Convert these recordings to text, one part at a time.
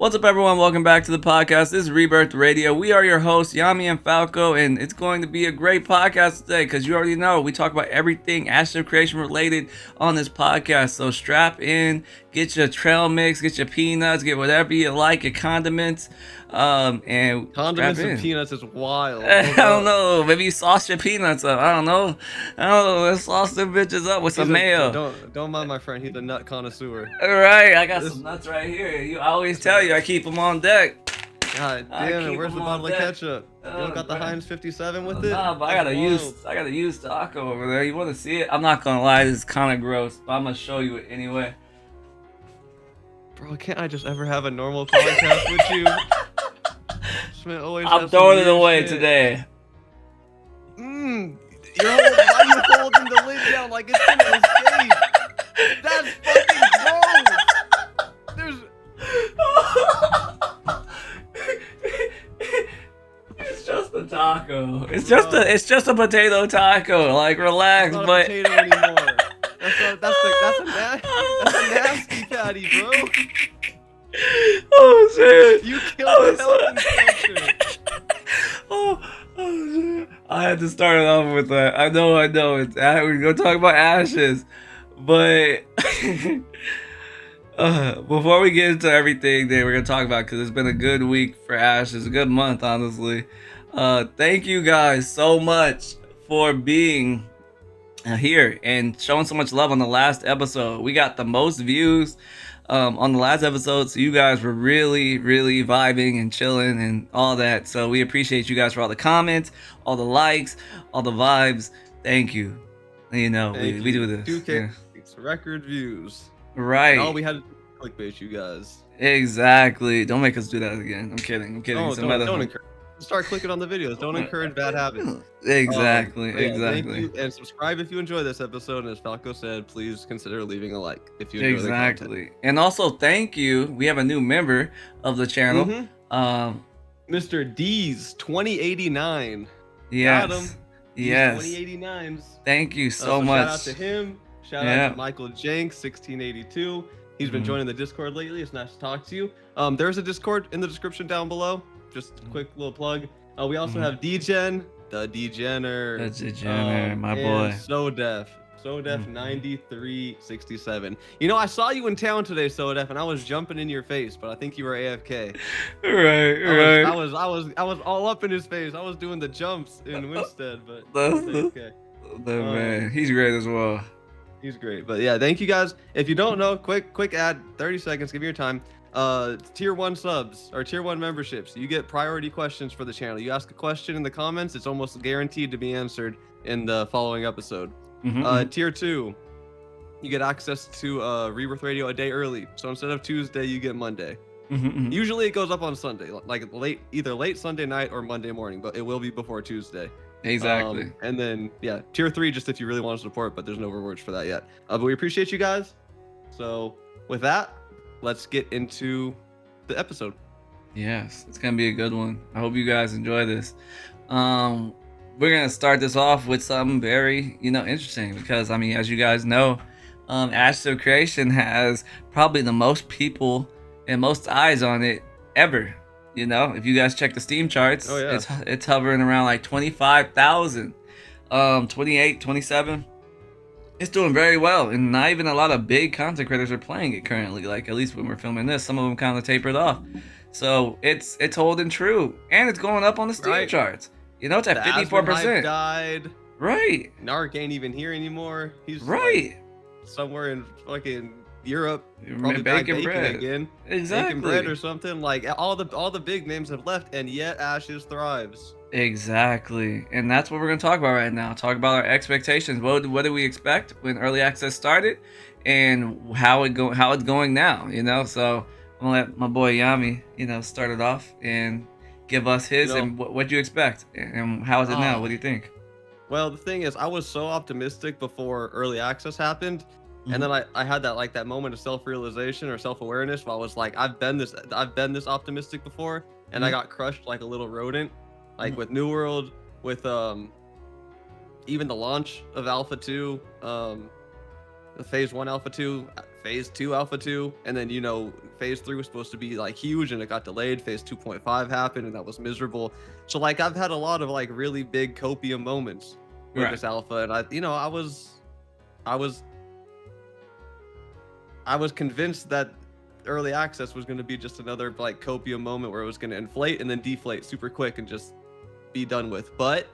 What's up, everyone? Welcome back to the podcast. This is Rebirth Radio. We are your hosts, Yommi and Falco, and it's going to be a great podcast today because you already know we talk about everything Ashes of Creation related on this podcast. So strap in, get your trail mix, get your peanuts, get whatever you like, your condiments, and condiments and peanuts is wild. I don't know. Maybe you sauce your peanuts up. I don't know. Let's sauce them bitches up with some mayo. Don't mind my friend. He's a nut connoisseur. All right, I got some nuts right here. I always tell you I keep them on deck. God damn it! Where's the bottle of ketchup? You don't got the Heinz 57 with it? Nah, but I got a used taco over there. You want to see it? I'm not gonna lie, this is kind of gross, but I'm gonna show you it anyway. Bro, can't I just ever have a normal podcast with you? I'm throwing it away today. Why are you holding the lid down like it's gonna escape? That's fucking gross. There's. It's just a taco. It's just a potato taco. Like, relax, that's not but. A potato anymore. That's a nasty patty, bro. Oh shit! You killed the health inspector. Oh shit! I had to start it off with that. I know. We're gonna talk about ashes, but before we get into everything that we're gonna talk about, because it's been a good week for ashes, a good month, honestly. Thank you guys so much for being here and showing so much love on the last episode. We got the most views on the last episode, so you guys were really vibing and chilling and all that. So we appreciate you guys for all the comments, all the likes, all the vibes. Thank you. You know, we do this. 2K record views. Right. And all we had to do was clickbait you guys. Exactly. Don't make us do that again. I'm kidding. No, don't encourage. Start clicking on the videos. Don't encourage bad habits. Exactly. Thank you, and subscribe if you enjoy this episode. And as Falco said, please consider leaving a like if you enjoy the content. And also, thank you. We have a new member of the channel. Mr. D's 2089. Yes. Got him. Yes. 2089s. Thank you so much. Shout out to him. Shout out to Michael Jenks 1682. He's been joining the Discord lately. It's nice to talk to you. There's a Discord in the description down below. Just a quick little plug. We also have DGen, the Degener. The Degener, my boy. So Def 9367. You know, I saw you in town today, So Def, and I was jumping in your face, but I think you were AFK. Right. I was all up in his face. I was doing the jumps in Winstead, but okay. Man, he's great as well. He's great. But yeah, thank you guys. If you don't know, quick ad, 30 seconds, give me your time. Tier 1 subs or tier 1 memberships, you get priority questions for the channel. You ask a question in the comments, it's almost guaranteed to be answered in the following episode. Tier 2, you get access to Rebirth Radio a day early. So instead of Tuesday, you get Monday. Usually it goes up on Sunday, like either late Sunday night or Monday morning, but it will be before Tuesday. Exactly. And then tier 3, just if you really want to support, but there's no rewards for that yet. But we appreciate you guys. So with that, let's get into the episode. Yes, it's gonna be a good one. I hope you guys enjoy this. We're gonna start this off with something very, interesting, because I mean, as you guys know, Ashes of Creation has probably the most people and most eyes on it ever. If you guys check the Steam charts, it's hovering around like 25,000, 28, 27. It's doing very well, and not even a lot of big content creators are playing it currently. Like, at least when we're filming this, some of them kind of tapered off. So it's holding true, and it's going up on the Steam charts. It's at 54%. Died. Right. Narc ain't even here anymore. He's somewhere in fucking Europe, probably baking bread again. Exactly. Baking bread or something. Like all the big names have left, and yet Ashes thrives. Exactly, and that's what we're going to talk about right now. Talk about our expectations. What did we expect when early access started, and how it's going now. So I'm gonna let my boy Yommi, start it off and give us his and what you expect and how is it now. What do you think? Well, the thing is, I was so optimistic before early access happened, and then I had that moment of self-realization or self-awareness where I was like, I've been this optimistic before, and I got crushed like a little rodent. Like with New World, with even the launch of Alpha 2, the phase 1 alpha 2, phase 2 alpha 2, and then phase 3 was supposed to be like huge and it got delayed. Phase 2.5 happened and that was miserable. So like I've had a lot of like really big copium moments with this alpha, and I was convinced that early access was going to be just another like copium moment where it was going to inflate and then deflate super quick and just be done with. But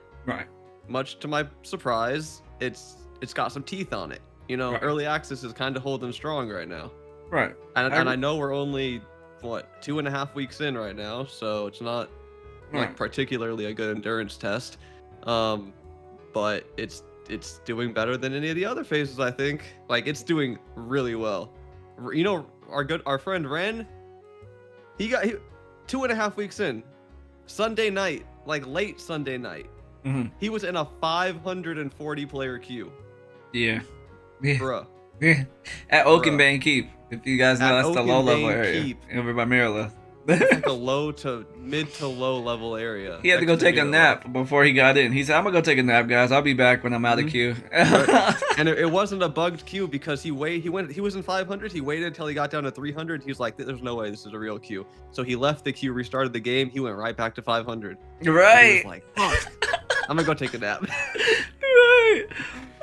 much to my surprise, it's got some teeth on it. Early access is kind of holding strong right now. Right. And I know we're only 2.5 weeks in right now, so it's not like particularly a good endurance test. But it's doing better than any of the other phases, I think. Like it's doing really well. Our friend Ren, he 2.5 weeks in, Sunday night, like late Sunday night, he was in a 540 player queue. Yeah. Bruh. Yeah. At Oakenbane Keep. If you guys know, that's the low level area. Over by Mirror. It's like a mid to low level area. He had to go take a nap before he got in. He said, "I'm gonna go take a nap, guys. I'll be back when I'm out of queue." And it wasn't a bugged queue because he was in 500. He waited until he got down to 300. He was like, "There's no way this is a real queue." So he left the queue, restarted the game. He went right back to 500. Right. He was like, "Fuck, I'm gonna go take a nap." Right.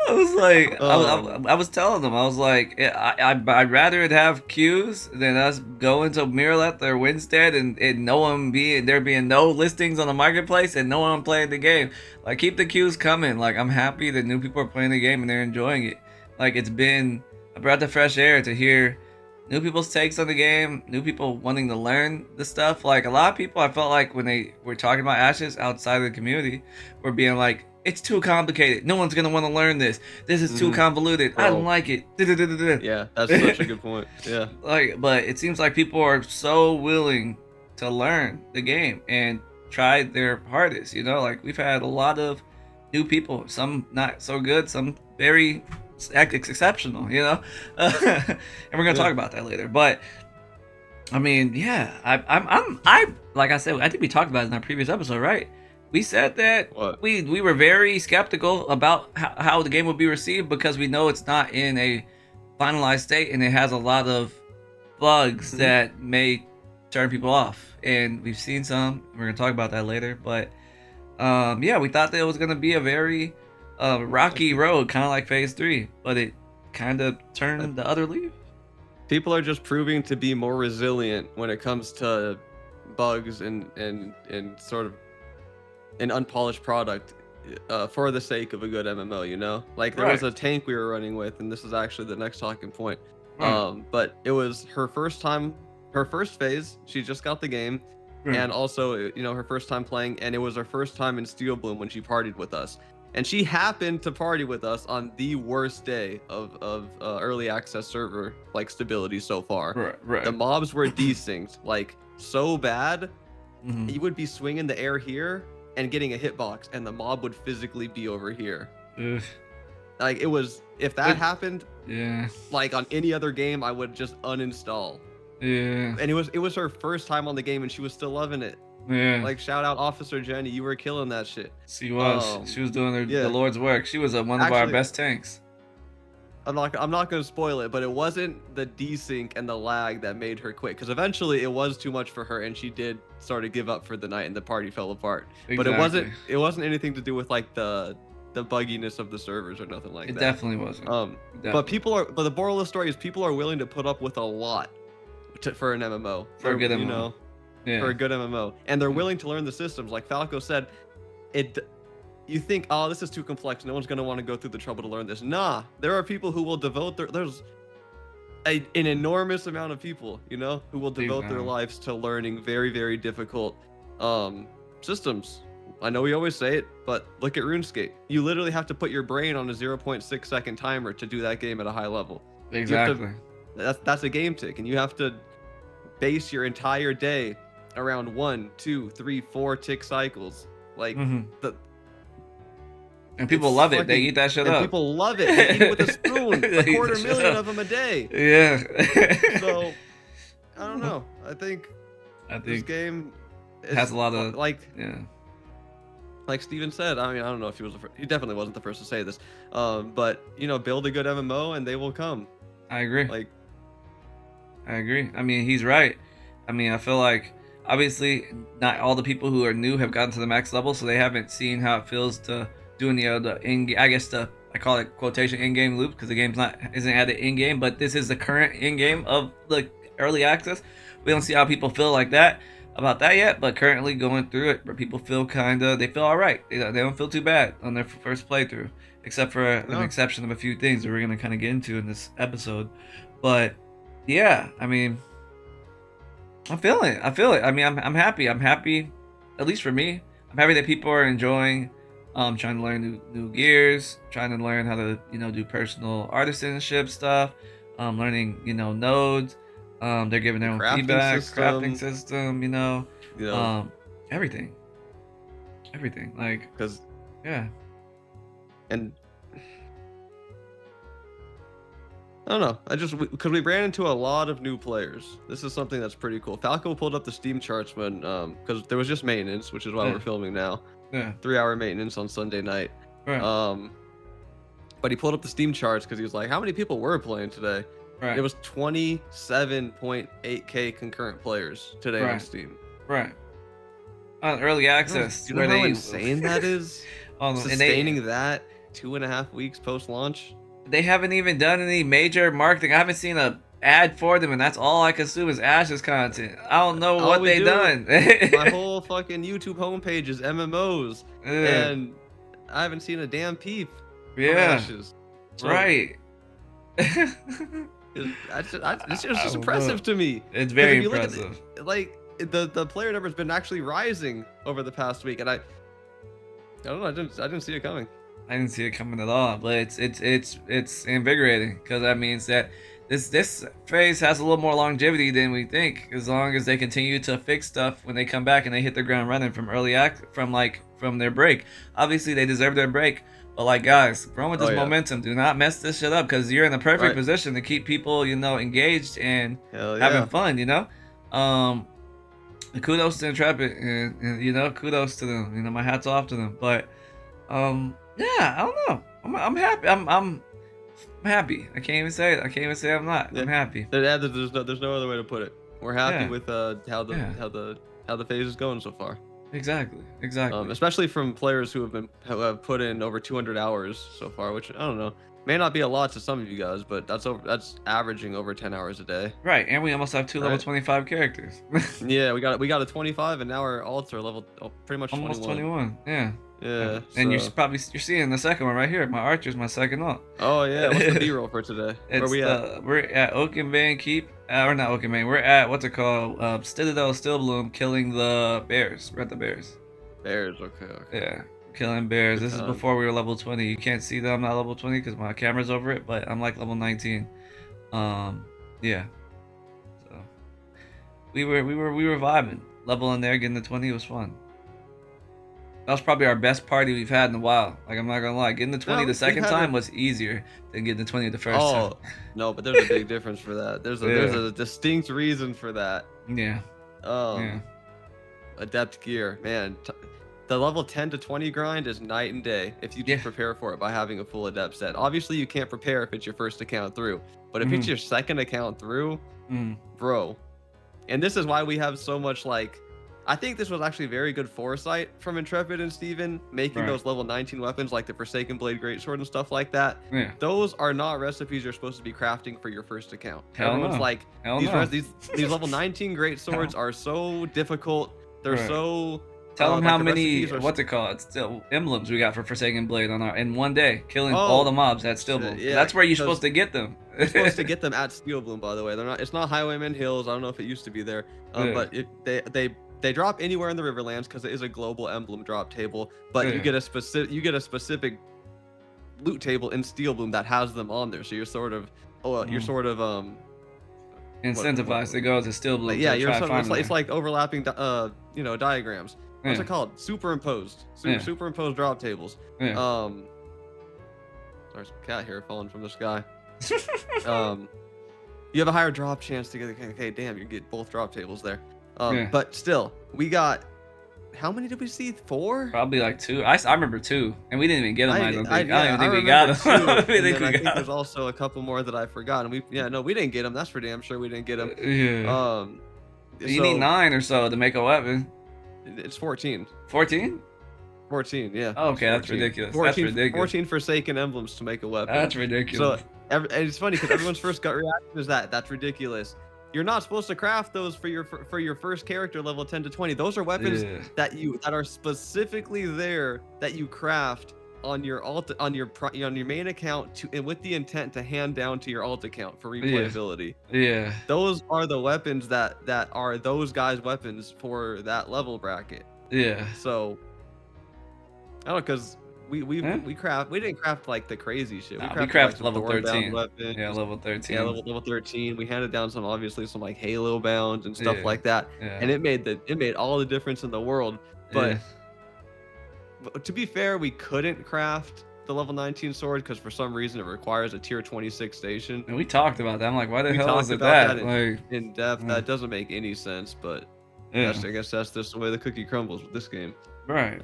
I was like, I was telling them, I was like, I'd rather it have queues than us going to Mirrorlet or Winstead and no one there being no listings on the marketplace and no one playing the game. Like, keep the queues coming. Like, I'm happy that new people are playing the game and they're enjoying it. Like, it's been a breath of fresh air to hear new people's takes on the game, new people wanting to learn the stuff. Like, a lot of people, I felt like when they were talking about Ashes outside of the community, were being like, it's too complicated. No one's gonna want to learn this. This is too convoluted. I don't like it. Yeah, that's such a good point. Yeah. But it seems like people are so willing to learn the game and try their hardest. Like we've had a lot of new people. Some not so good. Some very exceptional. And we're gonna talk about that later. But I mean, yeah, I'm like I said, I think we talked about it in our previous episode, right? We said that we were very skeptical about how the game would be received because we know it's not in a finalized state and it has a lot of bugs that may turn people off. And we've seen some. We're going to talk about that later. But yeah, we thought that it was going to be a very rocky road, kind of like Phase 3. But it kind of turned the other leaf. People are just proving to be more resilient when it comes to bugs and sort of an unpolished product for the sake of a good MMO, like there was a tank we were running with, and this is actually the next talking point. But it was her first phase. She just got the game, and also her first time playing, and it was her first time in Steel Bloom when she partied with us, and she happened to party with us on the worst day of early access server like stability so far. Right. The mobs were desynced like so bad. You would be swinging the air here and getting a hitbox, and the mob would physically be over here. Ugh. Like it was, if that happened, like on any other game, I would just uninstall. Yeah. And it was her first time on the game, and she was still loving it. Yeah. Like shout out Officer Jenny, you were killing that shit. She was. She was doing the Lord's work. She was one of our best tanks. I'm not gonna spoil it, but it wasn't the desync and the lag that made her quit, because eventually it was too much for her and she did sort of give up for the night and the party fell apart. Exactly. But it wasn't anything to do with like the bugginess of the servers or nothing like that. It definitely wasn't. But the moral of the story is people are willing to put up with a lot for an MMO. For a good MMO. For a good MMO. And they're willing to learn the systems. Like Falco said, you think, oh, this is too complex. No one's going to want to go through the trouble to learn this. Nah, there are people who will devote there's an enormous amount of people, who will devote their lives to learning very, very difficult systems. I know we always say it, but look at RuneScape. You literally have to put your brain on a 0.6 second timer to do that game at a high level. Exactly. That's a game tick, and you have to base your entire day around 1, 2, 3, 4 tick cycles. Like and people love it. They eat that shit up. People love it. They eat it with a spoon. 250,000 of them a day. Yeah. So, I don't know. I think this game has a lot of like Steven said, I mean, I don't know if he was he definitely wasn't the first to say this, but you know, build a good MMO and they will come. I agree. Like, I agree. I mean, he's right. I mean, I feel like obviously not all the people who are new have gotten to the max level, so they haven't seen how it feels to doing the in. I guess I call it quotation in-game loop because the game's isn't added in-game, but this is the current in-game of the early access. We don't see how people feel like that about that yet, but currently going through it, where people feel they feel all right. They don't feel too bad on their first playthrough, except for an exception of a few things that we're gonna kind of get into in this episode. But yeah, I mean, I feel it. I mean, I'm happy. I'm happy, at least for me. I'm happy that people are enjoying trying to learn new gears, trying to learn how to do personal artisanship stuff, learning nodes. They're giving their own feedback, crafting system, everything like because yeah. And I don't know. Because we ran into a lot of new players. This is something that's pretty cool. Falco pulled up the Steam charts when, because there was just maintenance, which is why we're filming now. Yeah. 3-hour maintenance on Sunday night. Right. But he pulled up the Steam charts because he was like, how many people were playing today? Right. It was 27.8k concurrent players today on Steam. Right. On early access. You know how insane that is? Sustaining that 2.5 weeks post-launch? They haven't even done any major marketing. I haven't seen a ad for them, and that's all I consume is Ash's content. I don't know what they done. My whole fucking YouTube homepage is MMOs, and I haven't seen a damn peep from Ash's. So, right. It's just impressive to me. It's very impressive. The player number's been actually rising over the past week, and I don't know. I didn't see it coming. I didn't see it coming at all, but it's invigorating because that means that this phase has a little more longevity than we think. As long as they continue to fix stuff when they come back and they hit the ground running from from their break. Obviously, they deserve their break, but like guys, run with this momentum. Do not mess this shit up because you're in the perfect position to keep people engaged and having fun. Kudos to Intrepid and kudos to them. My hat's off to them, but yeah, I don't know. I'm happy. I'm happy. I can't even say it. I can't even say I'm not. I'm happy. There's no other way to put it. We're happy with how the phase is going so far. Exactly. Especially from players who have put in over 200 hours so far, which I don't know, may not be a lot to some of you guys, but that's averaging over 10 hours a day. Right, and we almost have two level 25 characters. Yeah, we got a 25, and now our alts are level pretty much almost 21. Yeah. Yeah, and you're seeing the second one right here. My archer's my second alt. Oh yeah, what's the B-roll for today? Where we at? We're at Oakenbane Keep. Or not Oakenbane. We're at what's it called? Citadel Stillbloom, killing the bears. We're at the bears. Bears, okay. Yeah, killing bears. This is before we were level 20. You can't see that I'm not level 20 because my camera's over it, but I'm like level 19. Yeah. So we were vibing. Level in there, getting the 20 was fun. That was probably our best party we've had in a while. Like, I'm not gonna lie, getting the 20 the second time was easier than getting the 20 the first time. No, but there's a big difference for that. There's a distinct reason for that. Yeah. Adept gear, man. The level 10 to 20 grind is night and day if you just prepare for it by having a full adept set. Obviously, you can't prepare if it's your first account through, but if it's your second account through, bro. And this is why we have so much I think this was actually very good foresight from Intrepid and Steven, making those level 19 weapons like the Forsaken Blade Greatsword and stuff like that. Yeah. Those are not recipes you're supposed to be crafting for your first account. Everyone's like, these level 19 Greatswords are so difficult. They're so... Tell them how many, still emblems we got for Forsaken Blade in one day, killing all the mobs at Stillbloom. Yeah, that's where you're supposed to get them. You're supposed to get them at Stillbloom, by the way. It's not Highwayman Hills. I don't know if it used to be there, but they drop anywhere in the Riverlands because it is a global emblem drop table. But you get a specific loot table in Stillbloom that has them on there. So you're sort of incentivized to go to Stillbloom. It's like overlapping diagrams. What's it called? Superimposed. Superimposed drop tables. There's a cat here falling from the sky. You have a higher drop chance to get. Okay, damn, you get both drop tables there. But still, we got how many did we see? 4? Probably like 2. I remember 2, and we didn't even get them. I don't think. I don't even I think we got remember them. 2, I and think then I we think got there's them. also a couple more that I forgot. And no, we didn't get them. That's for damn sure. We didn't get them. Yeah. You need So 9 or so to make a weapon. it's 14. 14? 14, yeah. Oh, okay, that's 14. ridiculous. 14, That's ridiculous. 14 Forsaken emblems to make a weapon. That's ridiculous. So and it's funny because everyone's first gut reaction is that's ridiculous. You're not supposed to craft those for your first character level 10 to 20. Those are weapons that are specifically there that you craft on your on your main account and with the intent to hand down to your alt account for replayability. Yeah. Those are the weapons that are those guys' weapons for that level bracket. Yeah. So I don't know, because we didn't craft like the crazy shit. We crafted like, level 13. Weapons. Yeah, level 13. Yeah, level 13. We handed down some like Halo bounds and stuff like that. Yeah. And it made all the difference in the world. But to be fair, we couldn't craft the level 19 sword because for some reason it requires a tier 26 station. And we talked about that. I'm like, why the hell is it that? Like in depth, that doesn't make any sense, but I guess that's just the way the cookie crumbles with this game. Right.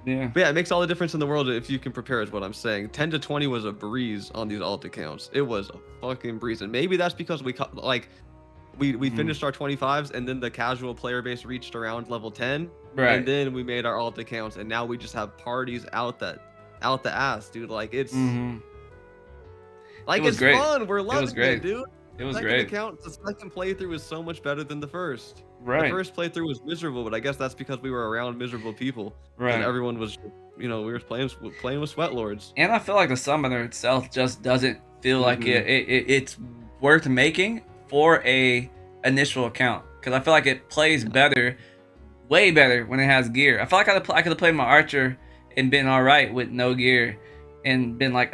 Yeah. But yeah, it makes all the difference in the world if you can prepare, is what I'm saying. 10 to 20 was a breeze on these alt accounts. It was a fucking breeze. And maybe that's because we finished our 25s and then the casual player base reached around level 10. Right. And then we made our alt accounts and now we just have parties out the ass, dude. Like it's like it's great. fun. We're loving it, dude. It was great. The second playthrough is so much better than the first. Right. The first playthrough was miserable, but I guess that's because we were around miserable people. Right. And everyone was, we were playing with sweat lords. And I feel like the summoner itself just doesn't feel like it's worth making for a initial account, because I feel like it plays better, way better when it has gear. I feel like I could have played my archer and been all right with no gear, and been like,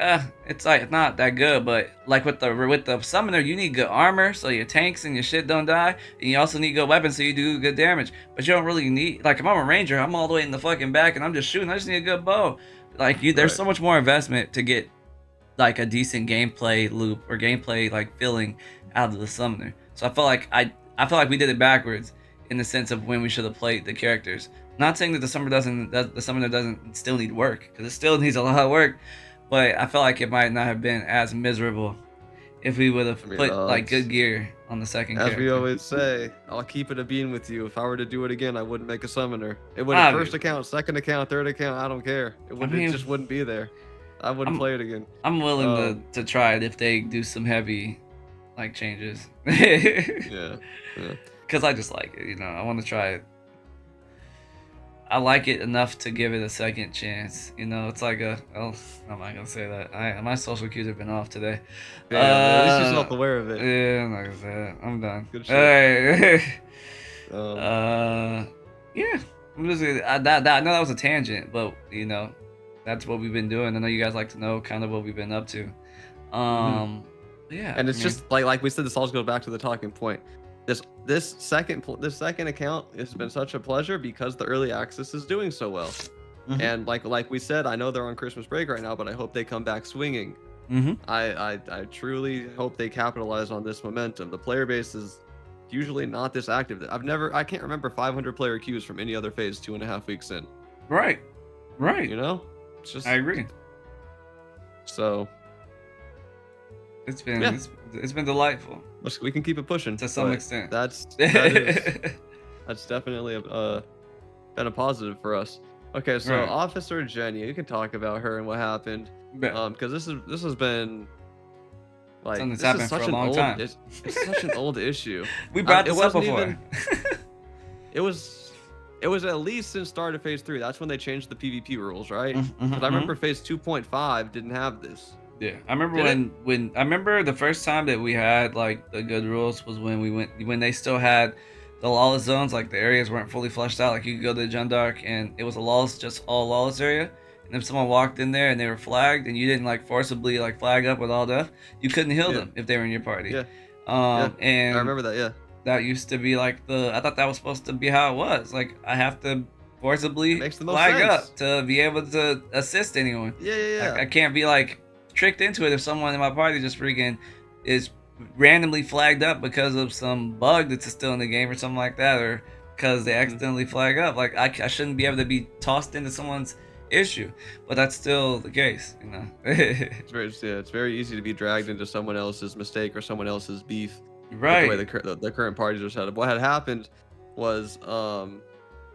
it's not that good. But like with the summoner, you need good armor so your tanks and your shit don't die, and you also need good weapons so you do good damage. But you don't really need, like, if I'm a ranger, I'm all the way in the fucking back and I'm just shooting. I just need a good bow. Like there's so much more investment to get like a decent gameplay loop or gameplay like feeling out of the summoner. So I feel like we did it backwards in the sense of when we should have played the characters. Not saying that the summoner doesn't still need work, because it still needs a lot of work, but I feel like it might not have been as miserable if we would have put like good gear on the second character. As we always say, I'll keep it a bean with you. If I were to do it again, I wouldn't make a summoner. It would have first account, second account, third account. I don't care. It just wouldn't be there. I wouldn't play it again. I'm willing to try it if they do some heavy like changes. Yeah. Because I just like it, I want to try it. I like it enough to give it a second chance. It's like I'm not gonna say that. My social cues have been off today. Yeah, at least you're self-aware of it. Yeah, I'm not gonna say that. I'm done. Good shit. Yeah. I'm just I know that was a tangent, but that's what we've been doing. I know you guys like to know kind of what we've been up to. Yeah. And it's just like we said, this all goes back to the talking point. This second account has been such a pleasure because the early access is doing so well. And like we said, I know they're on Christmas break right now, but I hope they come back swinging. I truly hope they capitalize on this momentum. The player base is usually not this active. I can't remember 500 player queues from any other phase 2.5 weeks in. Right. It's just, I agree. So it's been delightful. We can keep it pushing to some extent. That's definitely been a positive for us. Okay, so Officer Jenny, you can talk about her and what happened, because this has been like something's happened for a long time. It's such an old issue. We brought this up before. It was at least since start of phase 3. That's when they changed the PvP rules, right? Because I remember phase 2.5 didn't have this. Yeah, I remember when I remember the first time that we had like the good rules was when they still had the lawless zones. Like the areas weren't fully fleshed out. Like you could go to Jundark and it was all lawless area. And if someone walked in there and they were flagged and you didn't like forcibly like flag up with all death, you couldn't heal them if they were in your party. Yeah. And I remember that. Yeah. That used to be like I thought that was supposed to be how it was. Like I have to forcibly flag up to be able to assist anyone. Yeah. I can't be like tricked into it if someone in my party just freaking is randomly flagged up because of some bug that's still in the game or something like that, or because they accidentally flag up. Like I shouldn't be able to be tossed into someone's issue, but that's still the case, you know. It's very easy to be dragged into someone else's mistake or someone else's beef. Right. With the way the current parties are set up. What had happened was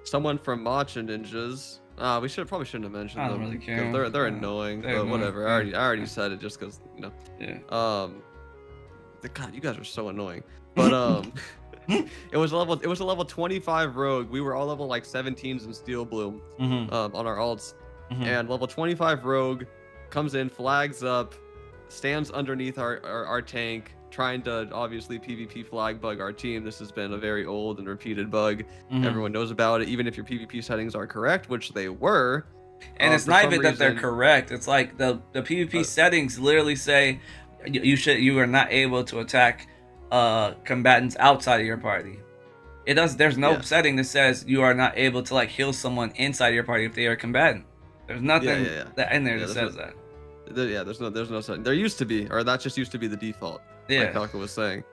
someone from Matcha Ninjas. We probably shouldn't have mentioned them. I don't really care. They're annoying, but whatever. I already said it just because, you know. Yeah. God, you guys are so annoying. But it was a level 25 rogue. We were all level like 17s in Steel Bloom on our alts. And level 25 rogue comes in, flags up, stands underneath our tank, trying to obviously PvP flag bug our team. This has been a very old and repeated bug. Everyone knows about it, even if your PvP settings are correct, which they were. And it's not even that they're correct. It's like the PvP settings literally say you are not able to attack combatants outside of your party. There's no setting that says you are not able to like heal someone inside your party if they are combatant. There's nothing that in there that says that. There's no setting. There used to be, or that just used to be the default. Like Falco was saying.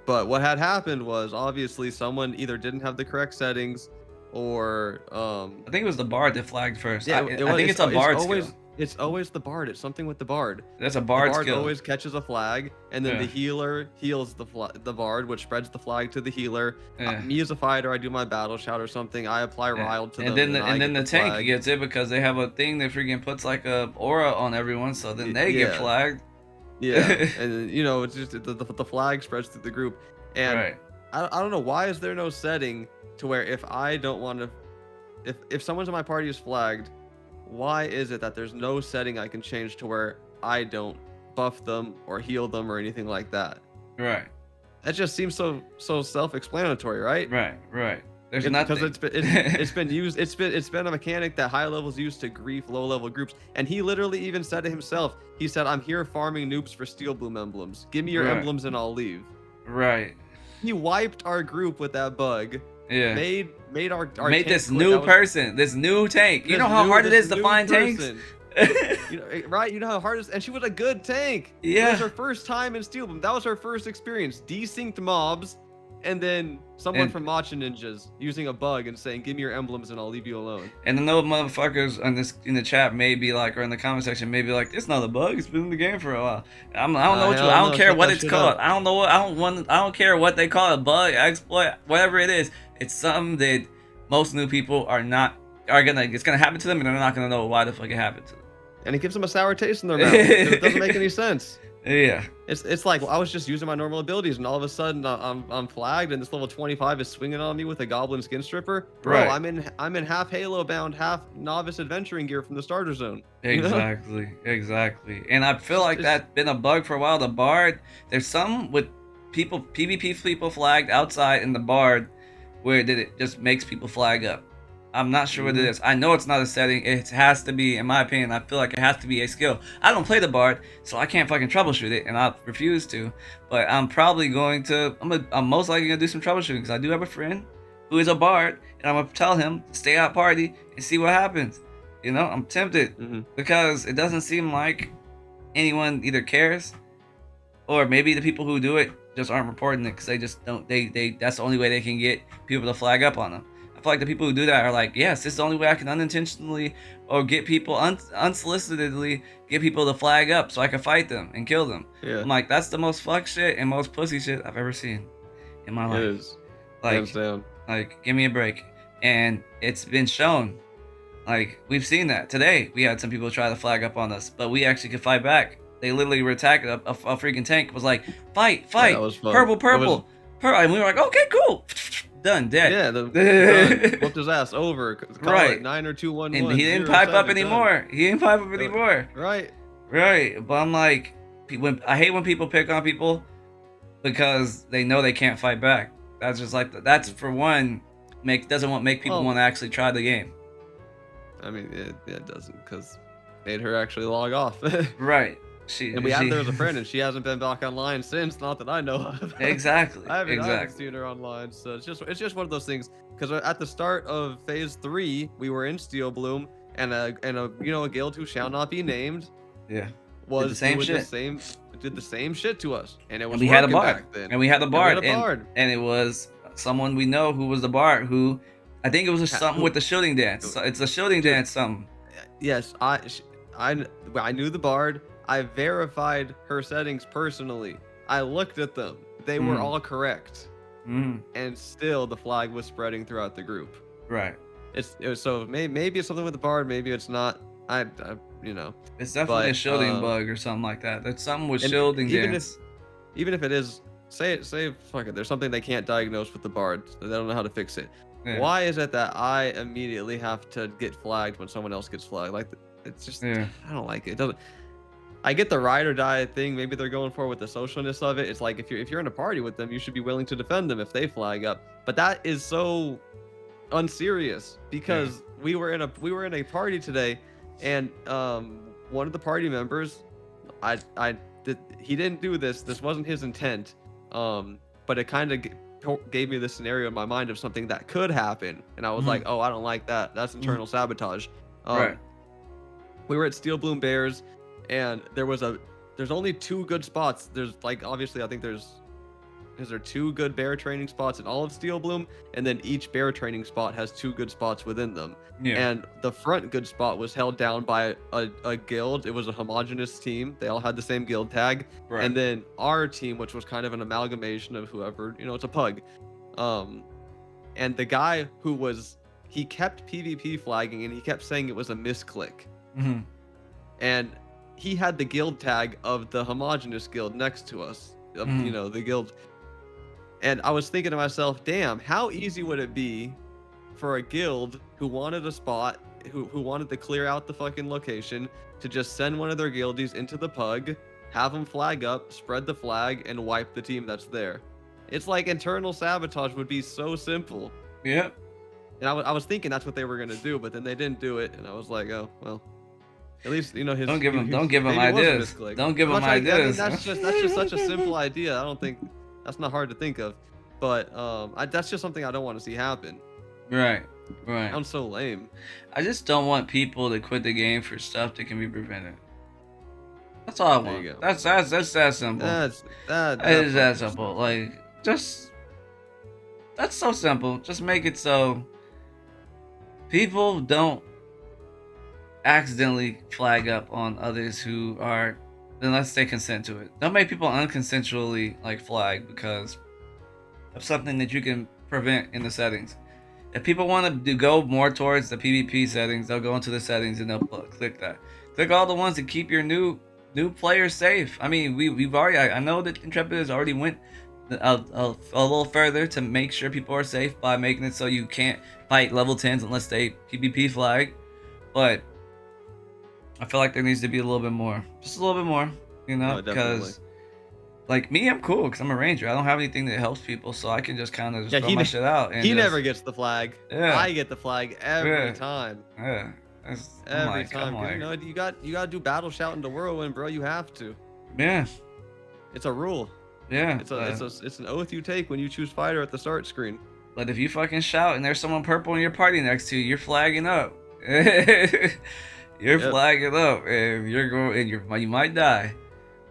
But what had happened was obviously someone either didn't have the correct settings, or I think it was the bard that flagged first. I think it's a bard skill. It's always the bard. It's something with the bard. That's a bard skill. The bard always catches a flag, and then the healer heals the bard, which spreads the flag to the healer. Me as a fighter, I do my battle shout or something. I apply rile to them. And then the tank gets it because they have a thing that freaking puts like a aura on everyone, so then they get flagged. And you know, it's just the flag spreads through the group. And I don't know, why is there no setting to where if I don't want to, if someone's in my party is flagged, why is it that there's no setting I can change to where I don't buff them or heal them or anything like that? Right. That just seems so self-explanatory, right? Right. There's nothing. Because it's been used. It's been a mechanic that high levels use to grief low level groups. And he literally even said it himself. He said, "I'm here farming noobs for Steel Bloom emblems. Give me your emblems and I'll leave." Right. He wiped our group with that bug. Yeah. Made our made this new person, this new tank. You know how hard it is to find tanks? You know, right? You know how hard it is, and she was a good tank. Yeah. It was her first time in Steel Bloom. That was her first experience. Desynced mobs, and then someone from Matcha Ninjas using a bug and saying, "Give me your emblems and I'll leave you alone." And then those motherfuckers in the chat may be like, or in the comment section, may be like, "It's not a bug. It's been in the game for a while." I don't care what it's called. I don't care what they call it. Bug, exploit, whatever it is. It's something that most new people it's gonna happen to them, and they're not gonna know why the fuck it happened to them. And it gives them a sour taste in their mouth. It doesn't make any sense. Yeah. It's like, well, I was just using my normal abilities, and all of a sudden I'm flagged, and this level 25 is swinging on me with a goblin skin stripper. Bro, I'm in half Halo bound, half novice adventuring gear from the starter zone. Exactly. And I feel like that's been a bug for a while. The bard, there's some with PvP people flagged outside in the bard where it just makes people flag up. I'm not sure what it is. I know it's not a setting. It has to be, in my opinion, I feel like it has to be a skill. I don't play the bard, so I can't fucking troubleshoot it, and I refuse to. But I'm probably going to, I'm most likely going to do some troubleshooting, because I do have a friend who is a bard, and I'm going to tell him to stay out party and see what happens. You know, I'm tempted, because it doesn't seem like anyone either cares, or maybe the people who do it just aren't reporting it, because they just don't, that's the only way they can get people to flag up on them. I feel like the people who do that are like, yes, this is the only way I can unintentionally or get people unsolicitedly get people to flag up so I can fight them and kill them. Yeah. I'm like, that's the most fuck shit and most pussy shit I've ever seen in my life. It is. Like, give me a break. And it's been shown. Like, we've seen that. Today, we had some people try to flag up on us, but we actually could fight back. They literally were attacking a freaking tank. Was like, fight, yeah, that was fun. Purple. And we were like, okay, cool. Done, dead. Yeah, whooped his ass over. Right. 9 or 2 1 1. And he didn't pipe up anymore. Right. But I'm like, I hate when people pick on people because they know they can't fight back. That's just like, that's for one, doesn't make people want to actually try the game. I mean, it doesn't, because made her actually log off. Right. We had her as a friend, and she hasn't been back online since. Not that I know of. Exactly. I haven't seen her online, so it's just one of those things. Because at the start of phase 3, we were in Steel Bloom, and a guild who shall not be named. Yeah. Did the same shit to us, and it was. We had a bard, and we had a bard, and it was Someone we know who was the bard who, I think it was something with the shielding dance. It's a shielding dance something. Yes, I knew the bard. I verified her settings personally. I looked at them. They were all correct. And still the flag was spreading throughout the group. Right. So maybe it's something with the bard, maybe it's not. I you know. It's definitely a shielding bug or something like that. There's something with shielding dance. Even if it is, say fuck it, there's something they can't diagnose with the bard. They don't know how to fix it. Yeah. Why is it that I immediately have to get flagged when someone else gets flagged? Like, it's just, I don't like it. It doesn't. I get the ride or die thing. Maybe they're going for with the socialness of it. It's like if you're in a party with them, you should be willing to defend them if they flag up. But that is so unserious because we were in a party today, and one of the party members, he didn't do this. This wasn't his intent. But it kind of gave me the scenario in my mind of something that could happen, and I was like, oh, I don't like that. That's internal sabotage. Right. We were at Steel Bloom Bears, and there's only 2 good spots. There's like, obviously, I think there's 2 good bear training spots in all of Steel Bloom, and then each bear training spot has 2 good spots within them. Yeah. And the front good spot was held down by a guild. It was a homogenous team. They all had the same guild tag. Right. And then our team, which was kind of an amalgamation of whoever, it's a pug. And the guy he kept PvP flagging, and he kept saying it was a misclick. And he had the guild tag of the homogenous guild next to us, the guild. And I was thinking to myself, damn, how easy would it be for a guild who wanted a spot, who wanted to clear out the fucking location, to just send one of their guildies into the pug, have them flag up, spread the flag, and wipe the team that's there. It's like internal sabotage would be so simple. Yep. And I was thinking that's what they were gonna do, but then they didn't do it, and I was like, oh well. At least his. Don't give him ideas. Don't give him ideas. I mean, that's just such a simple idea. I don't think that's not hard to think of, but that's just something I don't want to see happen. Right. I'm so lame. I just don't want people to quit the game for stuff that can be prevented. That's all I want. There you go. That's that simple. That is that simple. Like, just that's so simple. Just make it so people don't accidentally flag up on others who are, unless they consent to it. Don't make people unconsensually like flag because of something that you can prevent in the settings. If people want to go more towards the PvP settings, they'll go into the settings and they'll click that. Click all the ones that keep your new players safe. I mean, we've already. I know that Intrepid has already went a little further to make sure people are safe by making it so you can't fight level 10s unless they PvP flag. But I feel like there needs to be a little bit more, just a little bit more, because like me, I'm cool because I'm a ranger. I don't have anything that helps people, so I can just kind of throw my shit out. And he never gets the flag. Yeah. I get the flag every time. Yeah. Every time. You got to do battle shout into Whirlwind, bro. You have to. Yeah. It's a rule. Yeah. It's an oath you take when you choose fighter at the start screen. But if you fucking shout and there's someone purple in your party next to you, you're flagging up. You're flagging up, and you might die.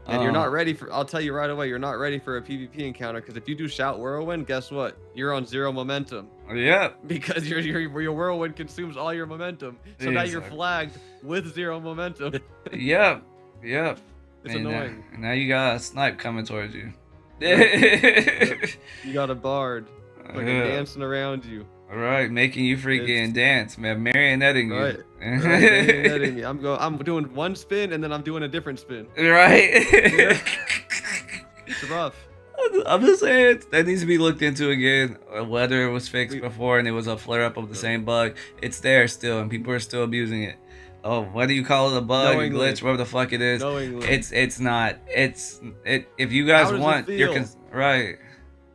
And you're not ready for. I'll tell you right away, you're not ready for a PvP encounter because if you do shout whirlwind, guess what? You're on 0 momentum. Yeah. Because your whirlwind consumes all your momentum, so now you're flagged with 0 momentum. Yep. It's annoying. And now you got a snipe coming towards you. You got a bard, dancing around you. All right, making you freaking dance, man, marionetting you. Right, marionetting me. I'm doing one spin and then I'm doing a different spin. Right. It's rough. I'm just saying that needs to be looked into again. Whether it was fixed before and it was a flare up of the same bug, it's there still, and people are still abusing it. Oh, whether you call it a bug, a glitch, whatever the fuck it is, it's not. If you guys want, right.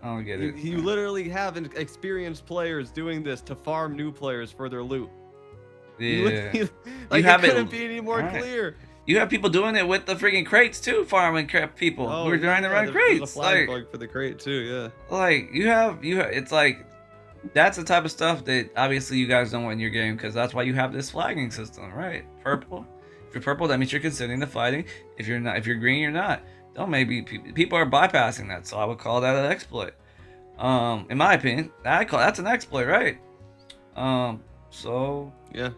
I don't get it. You literally have experienced players doing this to farm new players for their loot. Yeah. It couldn't be any more clear. You have people doing it with the freaking crates too, farming crap people who are trying to run crates. There's a flag bug for the crate too, yeah. Like you have, it's like that's the type of stuff that obviously you guys don't want in your game because that's why you have this flagging system, right? Purple. If you're purple, that means you're consenting to fighting. If you're green, you're not. Don't maybe people are bypassing that, so I would call that an exploit. In my opinion, that's an exploit, right? So Yeah.